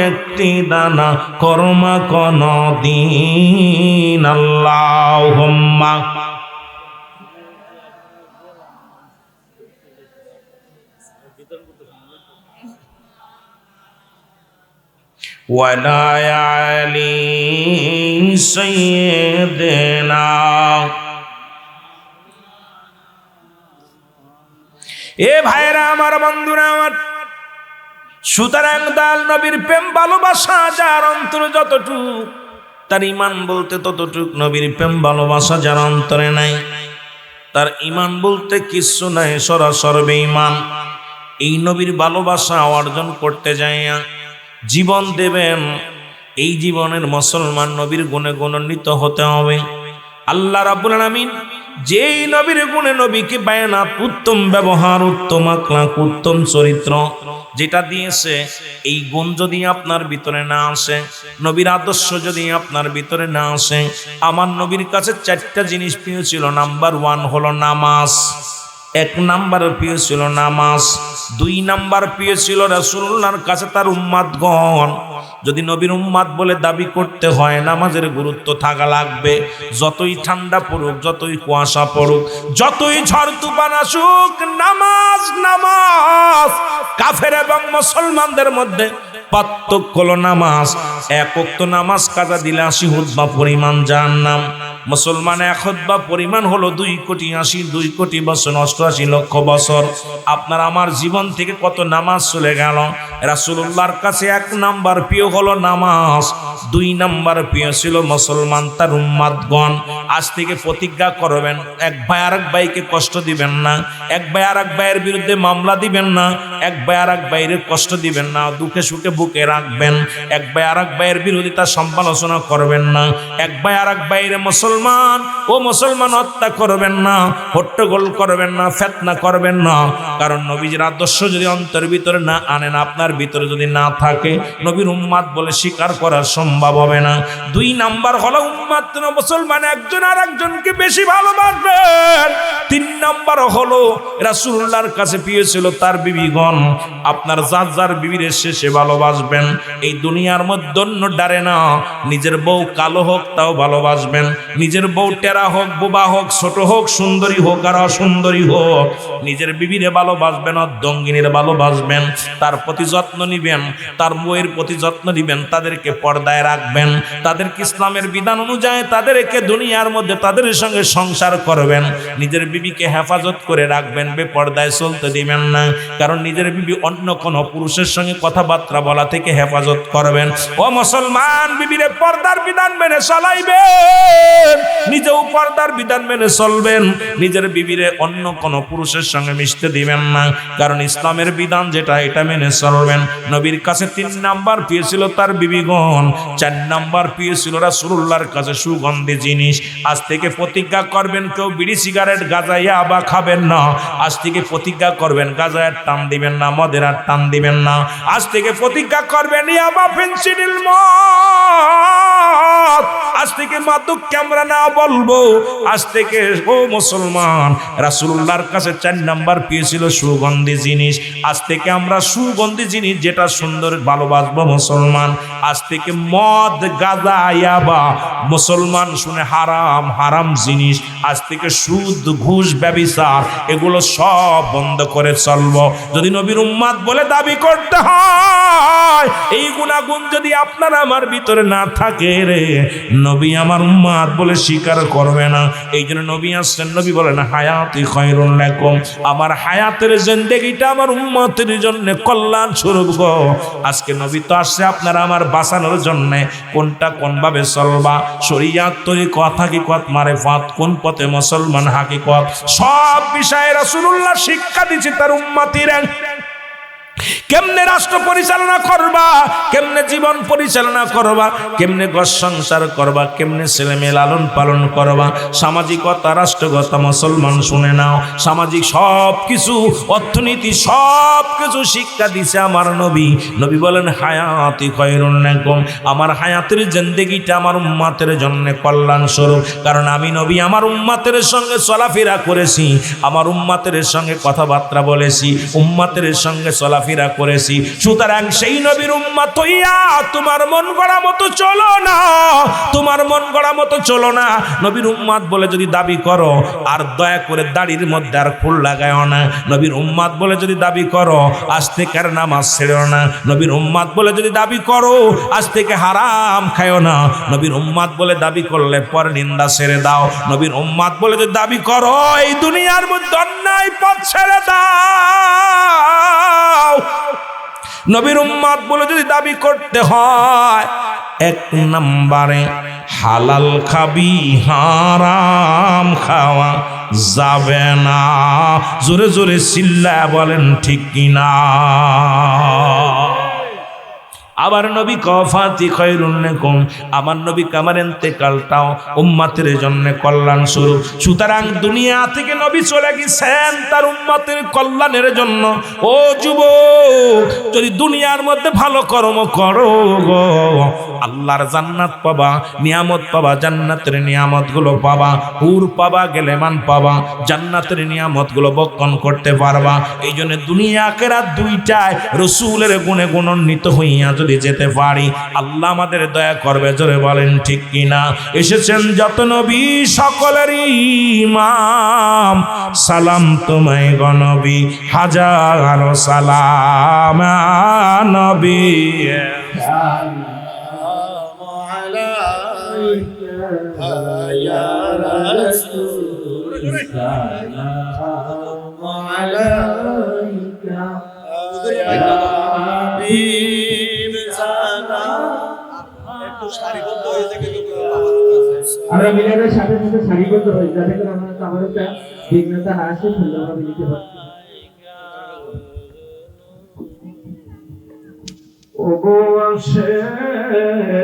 একটি দানা কর্মা কোন দিন। আল্লাহুম্মা। ওয়ালা আলি সাইয়্যিদিনা। এ ভাইরা আমার, বন্ধুরা আমার, সুতরাং দাল নবীর প্রেম ভালোবাসা যার অন্তরে যতটুক, তার ঈমান বলতে ততটুক। নবীর প্রেম ভালোবাসা যার অন্তরে নাই, তার ঈমান বলতে কিছু নাই, সরাসরি বেঈমান। এই নবীর ভালোবাসা অর্জন করতে যাইয়া জীবন দেবেন। এই জীবনের মুসলমান নবীর গুণে গুণান্বিত হতে হবে। আল্লাহ রাব্বুল আলামিন যেই নবীর গুণে নবীকে বায়ানাত, উত্তম ব্যবহার, উত্তম আখলাক, উত্তম চরিত্র যেটা দিয়েছে, এই গুণ যদি আপনার ভিতরে না আসে, নবীর আদর্শ যদি আপনার ভিতরে না আসে, আমার নবীর কাছে চারটা জিনিস প্রিয় ছিল। নাম্বার 1 হলো নামাজ। 1 নাম্বার প্রিয় ছিল নামাজ। 2 নাম্বার প্রিয় ছিল রাসূলুল্লাহর কাছে তার উম্মতগণ। যদি নবীর উম্মত বলে দাবি করতে হয়, নামাজের গুরুত্ব থাকা লাগবে। যতই ঠান্ডা পড়ুক, যতই কুয়াশা পড়ুক, যতই ঝড় তুফান আসুক, নামাজ নামাজ। কাফের এবং মুসলমানদের মধ্যে পার্থক্য হলো নামাজ। 1 ওয়াক্ত নামাজ কাজা দিলে 80 হুতবা পরিমাণ জাহান্নাম। মুসলমান এক খুতবা পরিমাণ হলো 2,80,2,00,000,000 বছর, 88 লক্ষ বছর। আপনার আমার জীবন থেকে কত নামাজ চলে গেল। রাসূলুল্লাহর কাছে 1 নাম্বার প্রিয় হলো নামাজ, 2 নাম্বার প্রিয় ছিল মুসলমান তার উম্মতগণ। আজ থেকে প্রতিজ্ঞা করবেন, এক ভাই আরেক ভাইকে কষ্ট দিবেন না, এক ভাই আরেক ভাইয়ের বিরুদ্ধে মামলা দিবেন না, এক ভাই আরেক ভাইয়ের কষ্ট দিবেন না, দুঃখে সুখে বুকে রাখবেন। এক ভাই আরেক ভাইয়ের বিরোধিতা সমালোচনা করবেন না, এক ভাই আরেক ভাইয়ের মুসলমান ও মুসলমান হত্যা করবেন না, হট্টগোল করবেন না, ফিতনা করবেন না। কারণ নবীজির আদর্শ যদি অন্তরের ভিতরে না আনেন, আপনার ভিতরে যদি না থাকে, নবীর উম্মত বলে স্বীকার করা সম্ভব হবে না। 2 নাম্বার হলো উম্মত মুসলমান একজন আর একজনকে বেশি ভালোবাসবেন। 3 নাম্বার হলো রাসূলুল্লাহর কাছে প্রিয় ছিল তার বিবিগণ। আপনার যার যার বিবির শেষে ভালোবাসবেন। এই দুনিয়ার মধ্যে অন্য ডারে না, নিজের বউ কালো হোক তাও ভালোবাসবেন, নিজের বউ টেরা হোক, বোবা হোক, ছোট হোক, সুন্দরী হোক আর অসুন্দরী হোক, নিজের বিবিরে ভালোবাসবেন, অর্ধঙ্গিনীর ভালোবাসবেন, তার প্রতি যত্ন নিবেন, তার বউয়ের প্রতি যত্ন নিবেন, তাদেরকে পর্দায় রাখবেন, তাদেরকে ইসলামের বিধান অনুযায়ী তাদেরকে দুনিয়ার মধ্যে তাদের সঙ্গে সংসার করবেন, নিজের বিবিকে হেফাজত করে রাখবেন, বেপর্দায় চলতে দিবেন না। কারণ নিজের বিবি অন্য কোন পুরুষের সঙ্গে কথাবার্তা বলা থেকে হেফাজত করবেন। ও মুসলমান, বিবিরে পর্দার বিধান মেনে চলাইবেন, নিজেও পর্দার বিধান মেনে চলবেন, নিজের বিবিরে অন্য কোন পুরুষের সঙ্গে মিশতে দিবেন না। কারণ ইসলামের বিধান যেটা এটা মেনে চলবেন। নবীর কাছে 3 নাম্বার পেয়েছিল তার বিবিগণ, 4 নাম্বার পেয়েছিল রাসূলুল্লাহর কাছে সুগন্ধি জিনিস। আজ থেকে প্রতিজ্ঞা করবেন, কেউ বিড়ি সিগারেট গাঁজা ইয়াবা খাবেন না। আজ থেকে প্রতিজ্ঞা করবেন, গাঁজার টান দিবেন না, মদের আর টান দিবেন না। আজ থেকে প্রতিজ্ঞা করবেন, ইয়াবা ফেনসিডিল মদ, আজ থেকে মাদক আমরা না বলবো। আজ থেকে ও মুসলমান, রাসূলুল্লাহর কাছে 4 নাম্বার পেয়েছিল সুগন্ধি জিনিস। আজ থেকে আমরা সুগন্ধি জিনিস যেটা সুন্দর ভালোবাসবো মুসলমান। আজ থেকে মদ, গাঁজা, ইয়াবা মুসলমান শুনে হারাম, হারাম জিনিস। আজ থেকে সুদ, ঘুষ, ব্যভিচার এগুলো সব বন্ধ করে চলবো। যদি নবীর উম্মত বলে দাবি করতে হয়, এই গুণাগুণ যদি আপনার আমার ভিতরে না থাকে রে, নবী আমার উম্মত বলে স্বীকার করবে না। এই জন্য নবী আসছেন, নবী বলেন হায়াতি খায়রুল লাকুম, আমার হায়াতের জিন্দেগিটা আমার উম্মতের জন্য কল্যাণ স্বরূপ গো। আজকে নবী তো আসছে আপনার আমার বাঁচানোর জন্য। কোনটা কোন ভাবে চলবা, শরীয়ত তরিকত, হাকিকত, মারিফত, কোন পথে মুসলমান হাকিকত, সব বিষয়ে রাসূলুল্লাহ শিক্ষা দিয়েছে তার উম্মতিরা। কেমনে রাষ্ট্র পরিচালনা করবা, কেমনে জীবন পরিচালনা করবা, কেমনে ঘর সংসার করবা, কেমনে ছেলে মেয়ে লালন পালন করবা, সামাজিকতা, রাষ্ট্রগত মুসলমান শুনে নাও। সামাজিক সব কিছু, অর্থনীতি সব কিছু শিক্ষা দিছে আমার নবী। নবী বলেন হায়াতি খায়রুল লাকুম, আমার হায়াতের জিন্দেগিটা আমার উম্মতের জন্য কল্যাণ স্বরূপ। কারণ আমি নবী আমার উম্মতের সঙ্গে চলাফেরা করেছি, আমার উম্মতের সঙ্গে কথাবার্তা বলেছি, উম্মতের সঙ্গে চলাফেরা করেছি। সুতরাং সেই নবীর উম্মত হইয়া তোমার মন গড়া মতো চলো না, তোমার মন গড়া মতো চলো না। নবীর উম্মত বলে যদি দাবি করো, আর দয়া করে দাড়ির মধ্যে আর ফুল লাগায়ও না। নবীর উম্মত বলে যদি দাবি করো, আজ থেকে আর নামাজ ছেড়ো না। নবীর উম্মত বলে যদি দাবি করো, আজ থেকে হারাম খায়ও না। নবীর উম্মত বলে দাবি করলে পর নিন্দা ছেড়ে দাও। নবীর উম্মত বলে যদি দাবি করো, এই দুনিয়ার মধ্যে অন্যায় পথ ছেড়ে দাও। নবীর উম্মত বলে যদি দাবি করতে হয়, 1 নম্বরে হালাল খাবি, হারাম খাওয়া যাবে না। জোরে জোরে চিল্লায়া বলেন ঠিক কিনা। আবার নবী কফাতি খায়রুল লাকুম, আমার নবী কামার ইন্তেকালটাও উম্মতের জন্য কল্যাণ স্বরূপ। সুতরাং দুনিয়া থেকে নবী চলে গেছেন তার উম্মতের কল্যাণের জন্য। ও যুবক, যদি দুনিয়ার মধ্যে ভালো কর্ম করো গো, আল্লাহর জান্নাত পাবা, নিয়ামত পাবা, জান্নাতের নিয়ামত গুলো পাবা, হুর পাবা, গেলেমান পাবা, জান্নাতের নিয়ামত গুলো বক্ষণ করতে পারবা। এই জন্য দুনিয়া আখিরাত দুইটায় রাসূলের গুণে গুণান্বিত হইয়া যদি যেতে পারি, আল্লাহ আমাদের দয়া করবে। জোরে বলেন ঠিক কিনা। এসেছেন যত নবী সকলের ইমাম, সালাম তোমায় গো নবী, হাজার সালাম নবী। ইয়া রাসূল সালাম আলাইকা ইয়া হাবিব সালাম। একটু সারিবদ্ধ হয়ে যায় কিন্তু আমরা মিলাদের সাথে সাথে সারিবদ্ধ হই যাতে করে আমরা আমাদের বিঘ্নতা না আসে সুন্দরভাবে লিখতে পারি। ওগো আশেকদের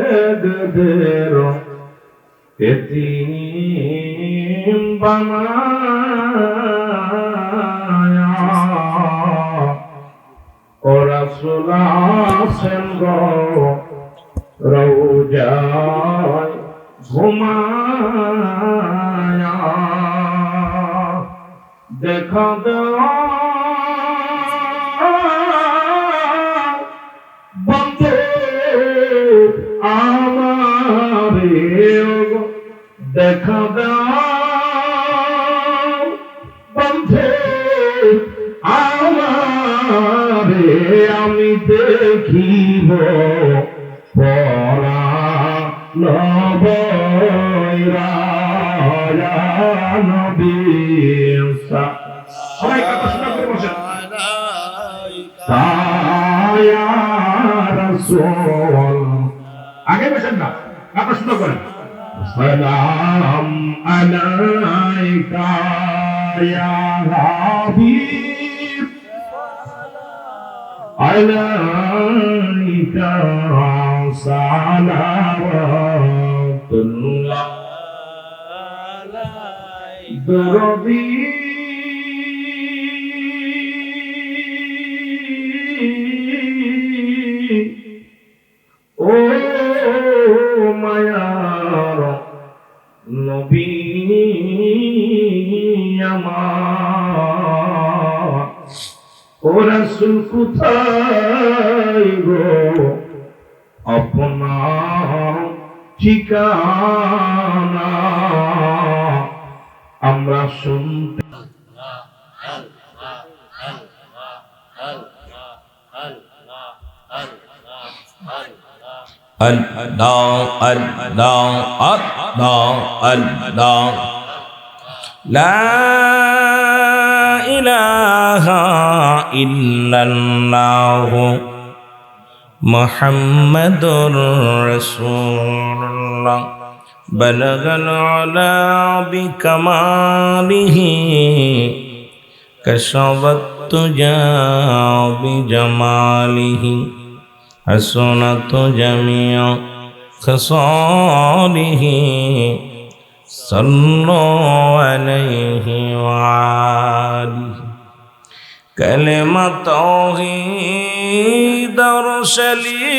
এতিম বানায়া ও রাসূল আছেন গো রওজায় ঘুমায়া দেখা দাও বন্ধু আমারে দেখা দাও বন্ধু আমারে আমি দেখিব পরা নবরা নবী সবাই কথা শোনা করে বসেন ইয়া রাসূল আগে বসেন না কথা শোনা করেন সালাম আলাইকা ইয়া হাবিব আলাইকা সালাওয়াতুল্লাহ দরদি ও মায়ার নবী আমার ও রাসূল কোথায় গো আপনার ঠিকানা আমরা শুনতে Allah Allah Allah Allah La ilaha illallah Muhammadur Rasulullah Balagal ala bikamalihi Kashabat tuja bijamalihi Hasunatu jami'a khasalihi Sallu alayhi wa alihi Kalimat tauhid arsalikha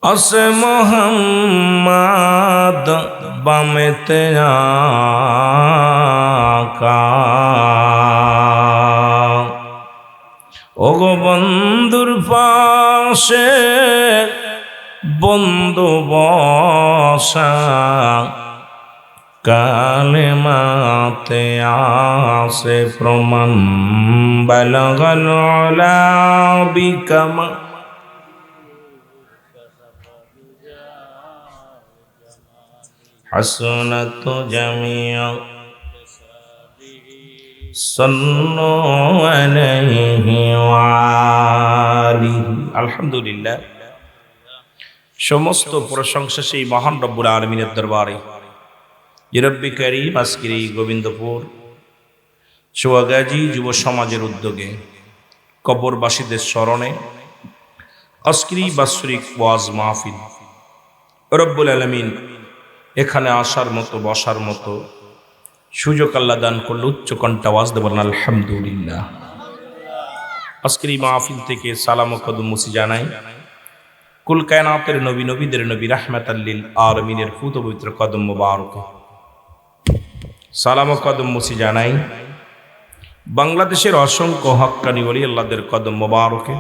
Ase Muhammad bamete aka ওগো বন্ধুর পাশে বন্ধু বসা কালেমাতে আসে প্রমাণ বালাগাল আলা বিকামা হাসনাতু জামিয়া সাল্লু আলাইহি ওয়া আলিহি আলহামদুলিল্লাহ সমস্ত প্রশংসা সেই মহান রব্বুল আলামিনের দরবারে যে রব্বি কারীম আজকের এই গোবিন্দপুর সোয়াগাজী যুব সমাজের উদ্যোগে কবরবাসীদের স্মরণে আজকের এই বাৎসরিক ওয়াজ মাহফিল রব্বুল আলামিন এখানে আসার মতো বসার মতো সুযোগ আল্লাহ দান করলে উচ্চ কণ্ঠে আওয়াজ দেব আলহামদুলিল্লাহ। আজকের এই মাহফিল থেকে সালাম ও কদম মুসি জানাই কুল কায়নাতের নবী নবীদের নবী রাহমাতাল লিল আলামিনের ফুত পবিত্র কদম মোবারকে সালাম ও কদম মুসি জানাই বাংলাদেশের অসংখ্য হক্কানি ওলি আল্লাহদের কদম মোবারকে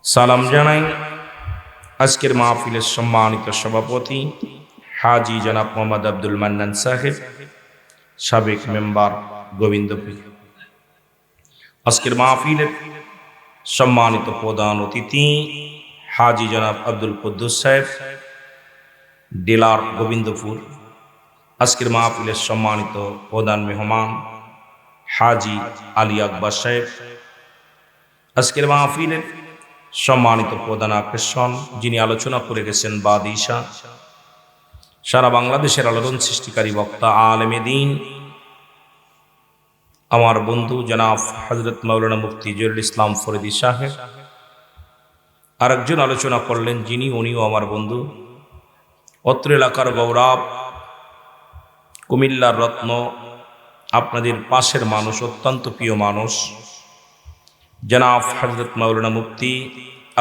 সালাম জানাই আজকের মাহফিলের সম্মানিত সভাপতি হাজি জনাব মোহাম্মদ আব্দুল মান্নান সাহেব সাবেক মেম্বার গোবিন্দপুর আজকের মাহফিলের সম্মানিত প্রধান অতিথি হাজি জনাব আব্দুল কুদ্দুস সাহেব, ডিলার গোবিন্দপুর। আজকের মাহফিলের সম্মানিত প্রধান মেহমান হাজি আলী আকবর সাহেব। আজকের মাহফিলের সম্মানিত প্রধান আকর্ষণ, যিনি আলোচনা করে গেছেন বাদিশা, সারা বাংলাদেশের আলোড়ন সৃষ্টিকারী বক্তা আলেমে দ্বীন, আমার বন্ধু জনাব হযরত মাওলানা মুফতি জহিরুল ইসলাম ফরিদী সাহেব। আরেকজন আলোচনা করলেন যিনি, উনিও আমার বন্ধু, অত্র এলাকার গৌরব, কুমিল্লার রত্ন, আপনাদের পাশের মানুষ, অত্যন্ত প্রিয় মানুষ, জনাব হযরত মাওলানা মুফতি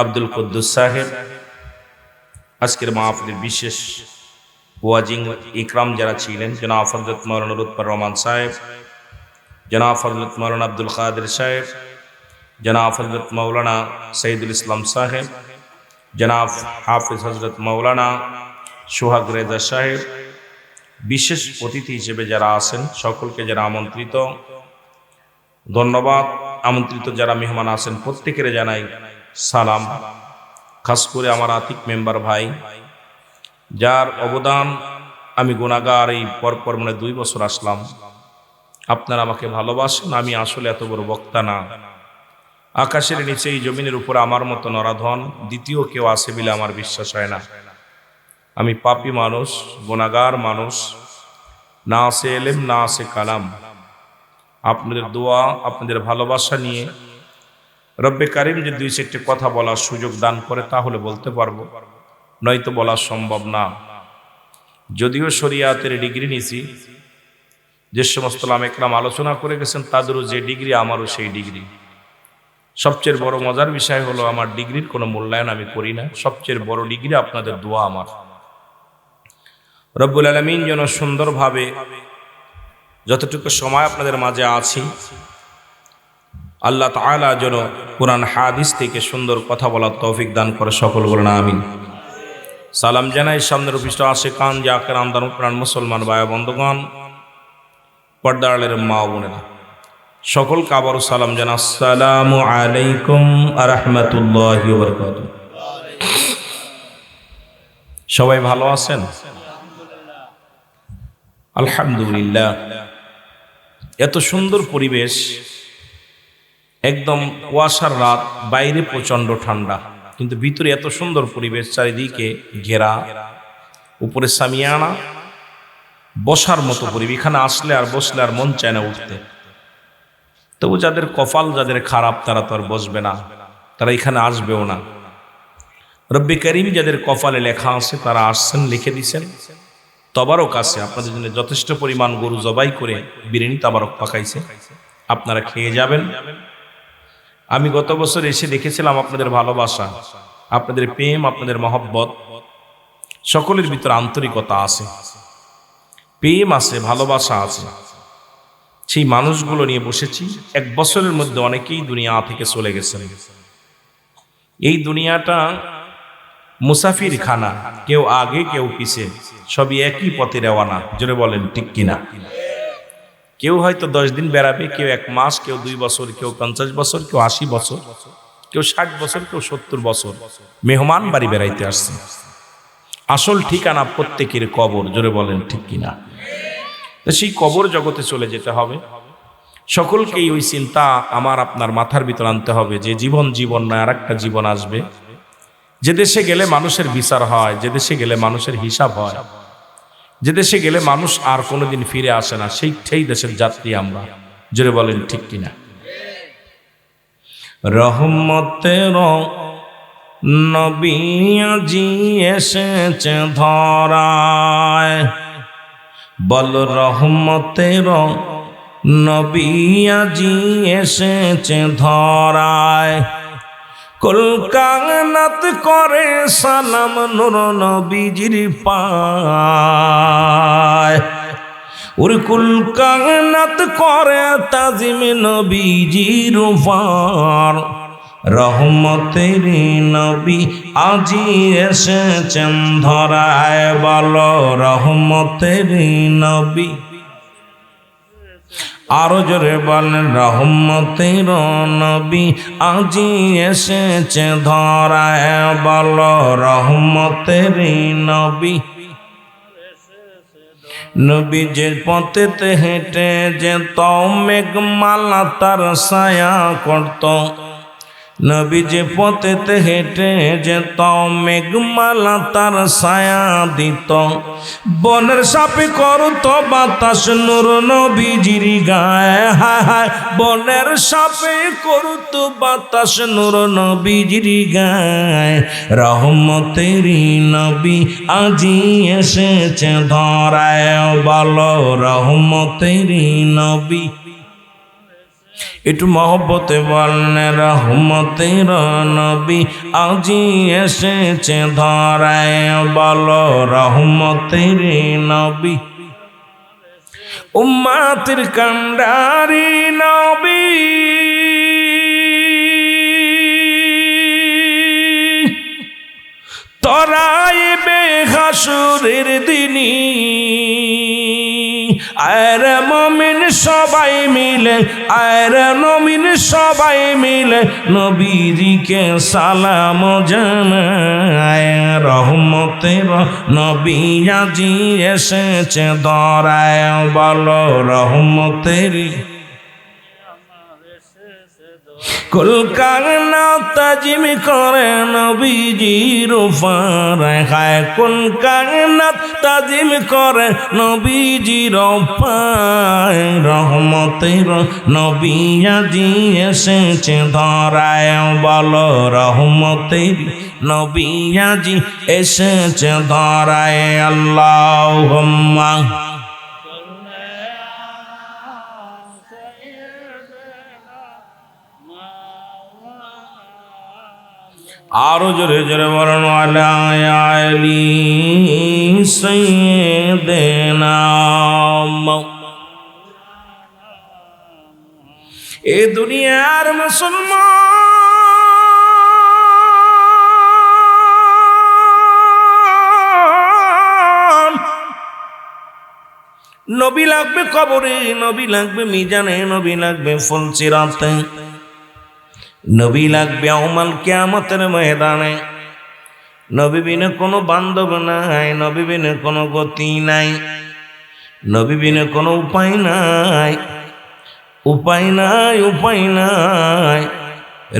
আব্দুল কুদ্দুস সাহেব। আজকের মাহফিলের বিশেষ ওয়াজিং ইকরাম যারা ছিলেন, জনাব হযরত মাওলানা লুৎফর রহমান সাহেব, জনাব হযরত মাওলানা আব্দুল কাদের সাহেব, জনাব হযরত মাওলানা সঈদুল ইসলাম সাহেব, জনাব হাফিজ হযরত মাওলানা সোহাগ রেজা সাহেব। বিশেষ অতিথি হিসেবে যারা আছেন সকলকে যারা আমন্ত্রিত, ধন্যবাদ। আমন্ত্রিত যারা মেহমান আছেন প্রত্যেকের জানাই সালাম। খাস করে আমার আতিক মেম্বার ভাই, যার অবদান আমি গুনাহগার, এই পরপর 2 বছর আসলাম। আপনারা আমাকে ভালোবাসেন। আমি আসলে এত বড় বক্তা না। আকাশের নিচে এই জমিনের উপর আমার মতো নরাধন দ্বিতীয় কেউ আছে বলে আমার বিশ্বাস হয় না। আমি পাপী মানুষ, গুনাহগার মানুষ, না আছে এলেম, না আছে কালাম। আপনাদের দোয়া, আপনাদের ভালোবাসা নিয়ে রব্বে কারিম যে 2-4টি কথা বলার সুযোগ দান করে তাহলে বলতে পারবো, নয়তো বলা সম্ভব না। যদিও শরিয়াতের ডিগ্রি নিয়েছি, যে সমস্ত ওলামা একরাম আলোচনা করে গেছেন তাদেরও যে ডিগ্রি, আমারও সেই ডিগ্রি। সবচেয়ে বড় মজার বিষয় হলো আমার ডিগ্রির কোনো মূল্যায়ন আমি করি না। সবচেয়ে বড় ডিগ্রি আপনাদের দোয়া। আমার রব্বুল আলামিন যেন সুন্দরভাবে যতটুকু সময় আপনাদের মাঝে আছি, আল্লাহ তাআলা যেন কুরআন হাদিস থেকে সুন্দর কথা বলার তৌফিক দান করে। সকল বলেন আমিন। সালাম জানাই সামনের উপস্থিত আশিকান, জাকির, আমদান প্রাণ মুসলমান ভাই বন্ধুগণ, পর্দার আড়ালের মা বোনেরা, সকলকে আবারও সালাম জানা। আসসালামু আলাইকুম ওয়া রাহমাতুল্লাহি ওয়া বারাকাতুহু। সবাই ভালো আছেন? আলহামদুলিল্লাহ। এত সুন্দর পরিবেশ, একদম কুয়াশার রাত, বাইরে প্রচন্ড ঠান্ডা, কিন্তু ভিতরে এত সুন্দর পরিবেশ, চারিদিকে ঘেরা, উপরে সামিয়ানা, বসার মতো পরিবেশ। এখানে আসলে আর বসলে আর মন চায় না উঠতে। তবু যাদের কপাল, যাদের খারাপ, তারা তো আর বসবে না, তারা এখানে আসবেও না। রব্বে কারিম যাদের কপালে লেখা আছে তারা আসছেন, লিখে দিছেন। তবারক আছে, আপনাদের জন্য যথেষ্ট পরিমাণ গরু জবাই করে বিরিয়ানি তাবারক পাকাইছে, আপনারা খেয়ে যাবেন। আমি গত বছর এসে দেখেছিলাম আপনাদের ভালোবাসা, আপনাদের প্রেম, আপনাদের মহব্বত, সকলের ভিতরে আন্তরিকতা আছে, প্রেম আছে, ভালোবাসা আছে। সেই মানুষগুলো নিয়ে বসেছি। 1 বছরের মধ্যে অনেকেই দুনিয়া থেকে চলে গেছেন। এই দুনিয়াটা মুসাফির খানা, কেউ আগে কেউ পিছে, সবই একই পথে রওনা। জোরে বলেন ঠিক কিনা? কেউ হয়তো 10 দিন বেড়াবে, কেউ 1 মাস, কেউ 2 বছর, কেউ 50 বছর, কেউ 80 বছর, কেউ 60 বছর, কেউ 70 বছর মেহমান বাড়ি বেড়াইতে আসছে। আসল ঠিকানা প্রত্যেকের কবর। জোরে বলেন ঠিক কিনা? তো সেই কবর জগতে চলে যেতে হবে। সকলকেই ওই চিন্তা আমার আপনার মাথার ভিতর আনতে হবে যে জীবন জীবন নয়, আর একটা জীবন আসবে। যে দেশে গেলে মানুষের বিচার হয়, যে দেশে গেলে মানুষের হিসাব হয়, যে দেশে গেলে মানুষ আর কোনোদিন ফিরে আসে না, সেই দেশের যাত্রী আমরা। জোরে বলেন ঠিক কিনা? রহমতের নবী আজি এসেছে ধরায়, বল রহমতের নবী আজি এসেছে ধরায়। কুল কায়নাত করে সালাম নূর নবীজির পায়, ওর কুল কায়নাত করে তাজিম নবীজির উপর। রহমতের নবী আজি এসেছেন ধরায়, বল রহমতের নবী আরো জোরে বলেন রহমতের নবী আজি এসেছে ধরায়, বলো রহমতের নবী। নবী যে পথেতে হেঁটে যেত মেঘমালা তার ছায়া করত, নবী যে পথেতে হেঁটে যেত মেঘমালা তার ছায়া দিত। বনের সাপে করত বাতাস নূর নবীজির গায়ে, হায় হায় বনের সাপে করত বাতাস নূর নবীজির গায়ে। রহমতেরি নবী আজি এসেছে ধরায়, বলো রহমতেরি নবী। একটু মহব্বতে বলেন রহমতের নবী আজি এসেছে ধরায়, বলো রহমতের নবী। উম্মাতের কান্ডারি নবী তরাইবে হাসুরের দিনী, আয়ের মুমিন সবাই মিলে, আয়ের মুমিন সবাই মিলে নবীজিকে সালাম জানায়। রহমতের নবী আজি এসেছে ধরায়, বলো রহমতের। কুল কায়নাত তাজিম করে নবীজির উপায়, হায় কুল কায়নাত তাজিম করে নবীজির উপায়। রহমতের নবী আজি এসেছে ধরায়, বলো রহমতের নবী আজি এসেছে ধরায়। আল্লাহুম্মা আরো জোরে জোরে বলেন আলা আলি সাইয়্যিদিনা। এ দুনিয়ার মুসলমান নবী লাগবে কবরে, নবী লাগবে মিজানে, নবী লাগবে ফুলসিরাতে, নবী লাগবে ইয়াউমাল কিয়ামতের ময়দানে। নবী বিনে কোনো বান্ধব নাই, নবী বিনে কোনো গতি নাই, নবী বিনে কোনো উপায় নাই, উপায় নাই, উপায় নাই।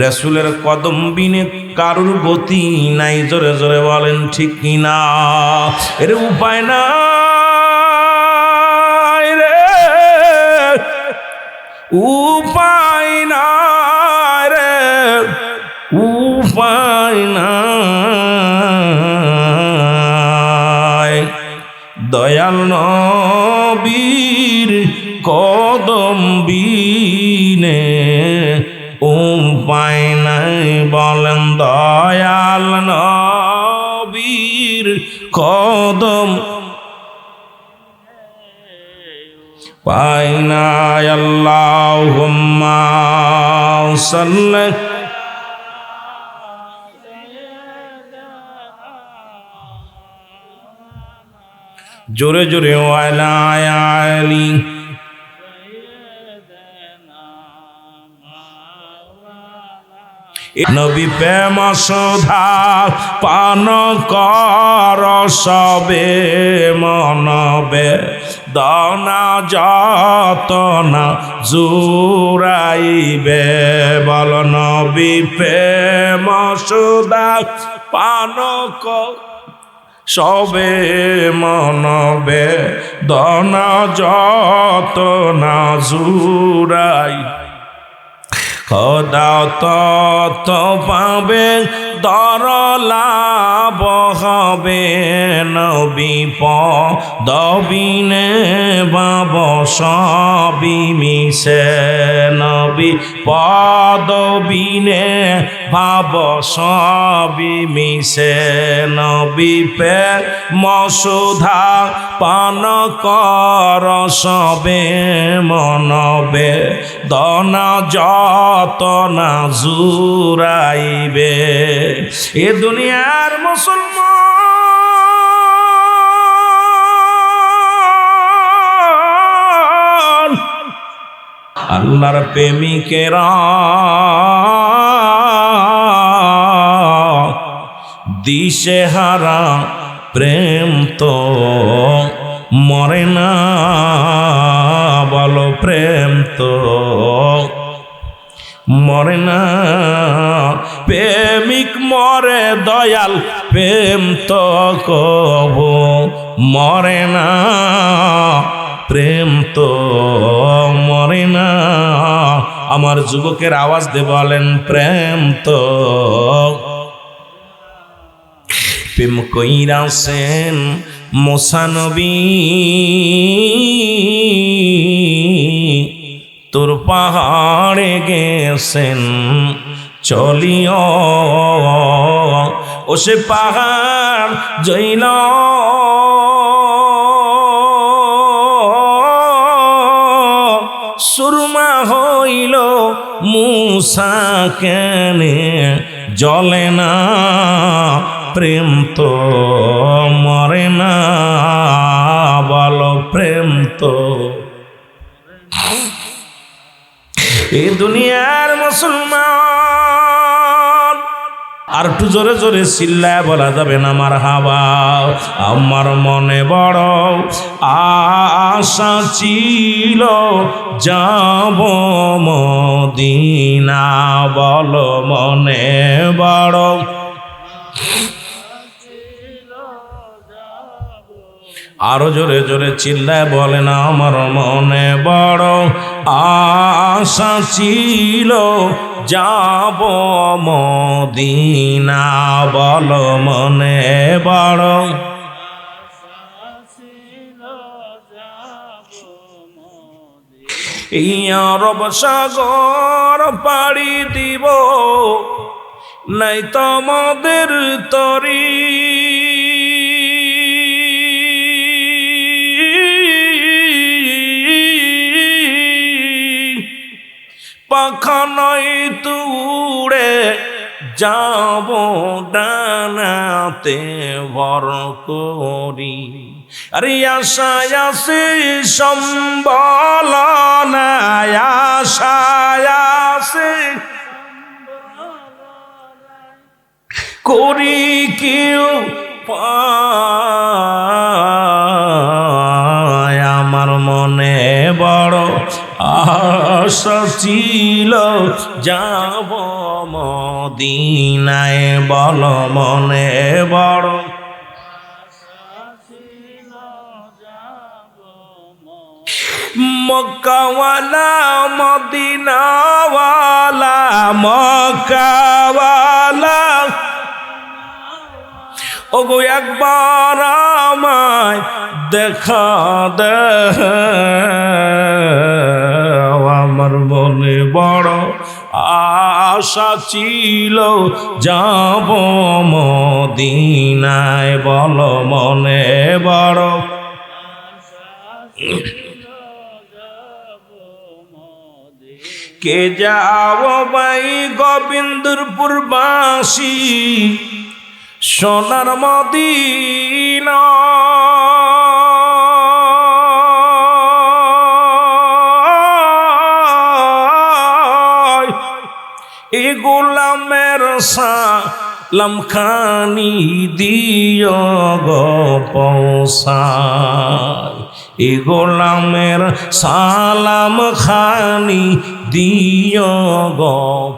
রাসূলের কদম বিনে কারুর গতি নাই, জোরে জোরে বলেন ঠিক কিনা। এর উপায় নাই রে, উপায় নাই রে, উপায় নাই। দয়াল নবীর কদম বিনে উপায় নাই, বলেন দয়াল নবীর কদম পাই নাই। আল্লাহুম্মা সাল্লি জোরে জোরে ওয়ালা আলি। নবী প্রেম সুধা পান কর সবে মনবে, দনা যতনা জুরাইবে, বল নবী প্রেম সুধা পান কর সবে মনবে, দনা যতনা জুরাই। খোদা তত পাবে দরলাভ হবে, নবী পদবিনে বাব সবই মিশে, নবী পদবিনে ভাব সবই মিশে। নবী প্রেম সুধা পান কর সবে মনবে, দনা যতনা জুরাইবে। এ দুনিয়ার মুসলমান আল্লাহর প্রেমিকেরা দিশেহারা প্রেম তো মরে না, বলো প্রেম তো মরে না। প্রেমিক মরে দয়াল, প্রেম তো কবু মরে না, প্রেম তো মরে না। আমার যুবকের আওয়াজ দিয়ে বলেন প্রেম তো। প্রেম কইরাছেন মুসা নবী, তোর পাহাড়ে গেছেন চলিও, ও সে পাহাড় জইল সুরমা হইল, মুসা কেনে জ্বলে না, প্রেম তো মরে না, বলো প্রেম তো। এই দুনিয়ার মুসলমান আর একটু জোরে জোরে চিল্লায় বলা যাবে না মারহাবা। আমার মনে বড় আশা ছিল যাব মদিনা, বলো মনে বড়। আরো জোরে জোরে চিল্লায় বলেন আমার মনে বড় আশা ছিল যাব মদিনা, বলো মনে বড়। এই আরব সাগর পাড়ি দিব, নাই তোমাদের তরি, পাখা নয় তুড়ে যাব ডানাতে ভর করি। আরে আশায় আছে সম্বল নাই, আশায় আছে করি কেউ পায়। আমার মনে বড় আশা ছিল যাব মদিনায়, বলো মনে বড়। মক্কাওয়ালা মদিনাওয়ালা, মক্কাওয়ালা ওগো একবার আমায় দেখা দে, আমার মনে বড় আশা ছিল যাব মদিনায়, বলো মনে বড়। কে যাও ভাই গোবিন্দপুর বাসী, সোনার মদিনা এ গোলামের সালাম খানি দিও গো পৌঁছায়, এ গোলামের সালাম খানি দিও গো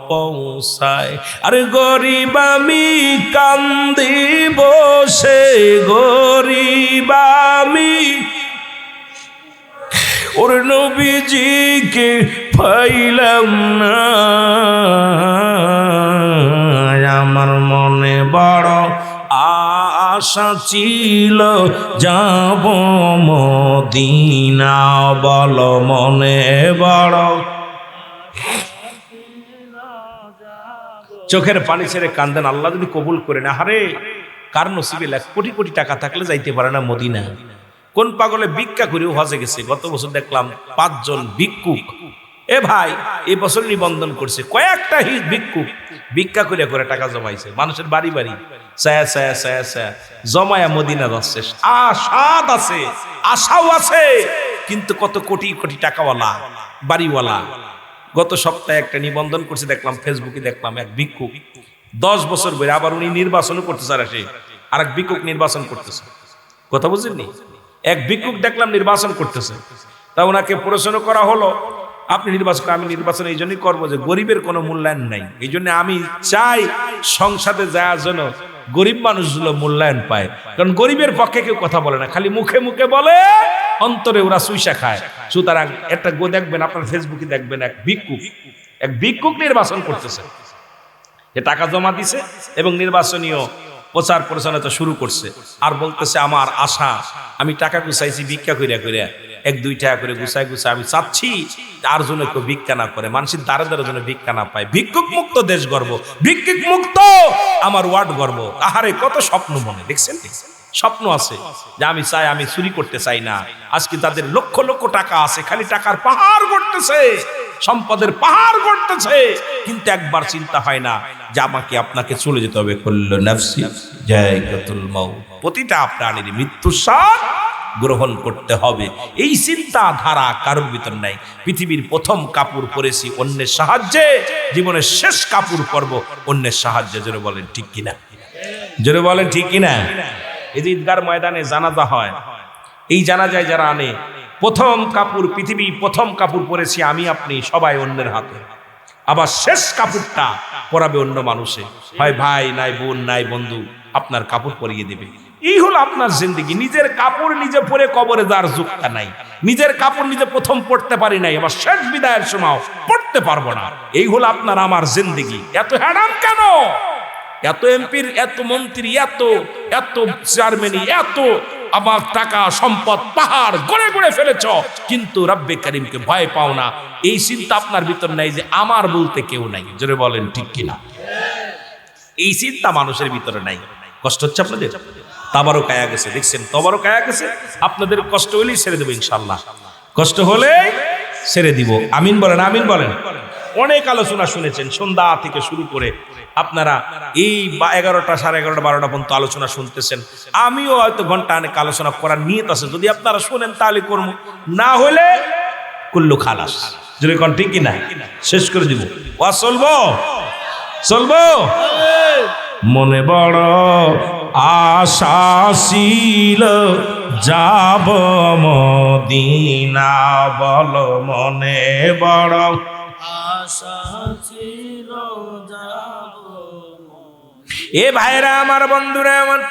পৌঁছায়। আরে গরিব আমি কান্দি বসে, গরিব আমি ওর নবীজিকে পাইলাম না, আমার মনে বড় আশা ছিল যাব মদিনা, বলো মনে বড়। চোখের পানি ছেড়ে কান্দেন, আল্লাহ যদি কবুল করে না। হারে কার নসিবে লাখ কোটি কোটি টাকা থাকলে যাইতে পারে না মদিনা। কোন পাগলে ভিক্ষা করেও হজে গেছে। গত বছর দেখলাম 5 জন ভিক্ষুক, এ ভাই এই বছর নিবন্ধন করছে, কয়েকটা ভিক্ষুক ভিক্ষা করে করে টাকা জমাইছে, মানুষের বাড়ি বাড়ি ছায়া ছায়া ছায়া ছায়া জমায়া মদিনা যাচ্ছে। আশাদ আছে, আশাও আছে, কিন্তু কত কোটি কোটি টাকাওয়ালা বাড়িওয়ালা গত সপ্তাহে একটা নিবন্ধন করছে, দেখলাম ফেসবুকে, দেখলাম এক ভিক্ষুক 10 বছর বই, আবার উনি নির্বাচনও করতেছে, আর সে আর এক ভিক্ষুক নির্বাচন করতেছে। কথা বুঝলেননি? এক ভিক্ষুক দেখলাম নির্বাচন করতেছে। তা ওনাকে প্রশ্ন করা হলো, আপনি নির্বাচন? আমি নির্বাচন এই জন্যই করবো যে গরিবের কোনো মূল্যায়ন নাই, এই জন্য আমি চাই সংসদে যাওয়ার জন্য গরিব মানুষগুলো মূল্যায়ন পায়। কারণ গরিবের পক্ষে কেউ কথা বলে না, খালি মুখে মুখে বলে, অন্তরে ওরা সুইসা খায়। সুতরাং একটা দেখবেন, আপনার ফেসবুকে দেখবেন, এক ভিক্ষুক নির্বাচন করতেছে, যে টাকা জমা দিছে এবং নির্বাচনীয় প্রচার প্রচারণা শুরু করছে, আর বলতেছে আমার আশা, আমি টাকা গুছাইছি ভিক্ষা কইরা কইরা, 1-2 টাকা করে গুছাই আমি চাচ্ছি আর জন্য কেউ ভিক্ষা না করে, মানুষের দ্বারা দ্বারা জন্য ভিক্ষা না পায়। ভিক্ষুক মুক্ত দেশ গর্ব, ভিক্ষুক মুক্ত আমার ওয়ার্ড গর্ব। আহারে কত স্বপ্ন মনে, দেখছেন? স্বপ্ন আছে যে আমি চাই, আমি চুরি করতে চাই না। আজকে তাদের লক্ষ লক্ষ টাকা আছে, খালি টাকার পাহাড় গড়তেছে, সম্পদের পাহাড় গড়তেছে, কিন্তু একবার চিন্তা হয় না যে আমাকে আপনাকে চলে যেতে হবে। কুল্লু নাফসি যায়কাতুল মাউত, প্রতিটা প্রাণীর মৃত্যুর স্বাদ গ্রহণ করতে হবে। এই চিন্তা ধারা কারোর ভিতর নাই। পৃথিবীর প্রথম কাপড় পরেছি অন্যের সাহায্যে, জীবনের শেষ কাপড় পরব অন্যের সাহায্যে। জোরে বলেন ঠিক কিনা? জোরে বলেন ঠিক কিনা? এই যে ঈদগার ময়দানে জানাজা হয়, এই জানাজায় যারা আনে, প্রথম কাপড়, পৃথিবী প্রথম কাপড় পরেছি আমি আপনি সবাই অন্যের হাতে, আবার শেষ কাপড়টা পরাবে অন্য মানুষে, হয় ভাই নাই বোন নাই বন্ধু, আপনার কাপড় পরিয়ে দেবে। এই হলো আপনার জিন্দেগি। নিজের কাপড় নিজে পরে কবরে যাওয়ার যুক্তা নাই, নিজের কাপড় নিজে প্রথম পড়তে পারি নাই, আবার শেষ বিদায়ের সময় পড়তে পারবো না। এই হলো আপনার আমার জিন্দেগি। এত হ্যারাম কেন? এত এমপির, এত মন্ত্রী, এত এত চেয়ারম্যানি, এত আমার টাকা সম্পদ পাহাড় গড়ে গড়ে ফেলেছ, কিন্তু রব্বে করিমকে ভয় পাও না। এই চিন্তা আপনার ভিতর নাই যে আমার বলতে কেউ নাই। জোরে বলেন ঠিক কিনা? এই চিন্তা মানুষের ভিতরে নাই। কষ্ট হচ্ছে আপনাদের? তাবারও কায়া গেছে, দেখছেন? তবারও কায়া গেছে। আপনাদের কষ্ট হলেই ছেড়ে দেবো ইনশাল্লাহ, কষ্ট হলে ছেড়ে দিব। আমিন বলেন, আমিন বলেন। অনেক আলোচনা শুনেছেন সন্ধ্যা থেকে শুরু করে, আপনারা এই 11টা, 11:30, 12টা পর্যন্ত আলোচনা শুনতেছেন। আমিও হয়তো ঘন্টা অনেক আলোচনা করার নিয়ত আছে, যদি আপনারা শোনেন তাহলে করবো, না হলে কুল্লু খালাস। যদি কোন ঠিক কিনা শেষ করে দিব। ওয়া চলবো, চলবো। মনে বড় আশা ছিল যাব মদিনা, বল মনে বড় আশা ছিল যাব। এ ভাইরা আমার, বন্ধুরা আমার,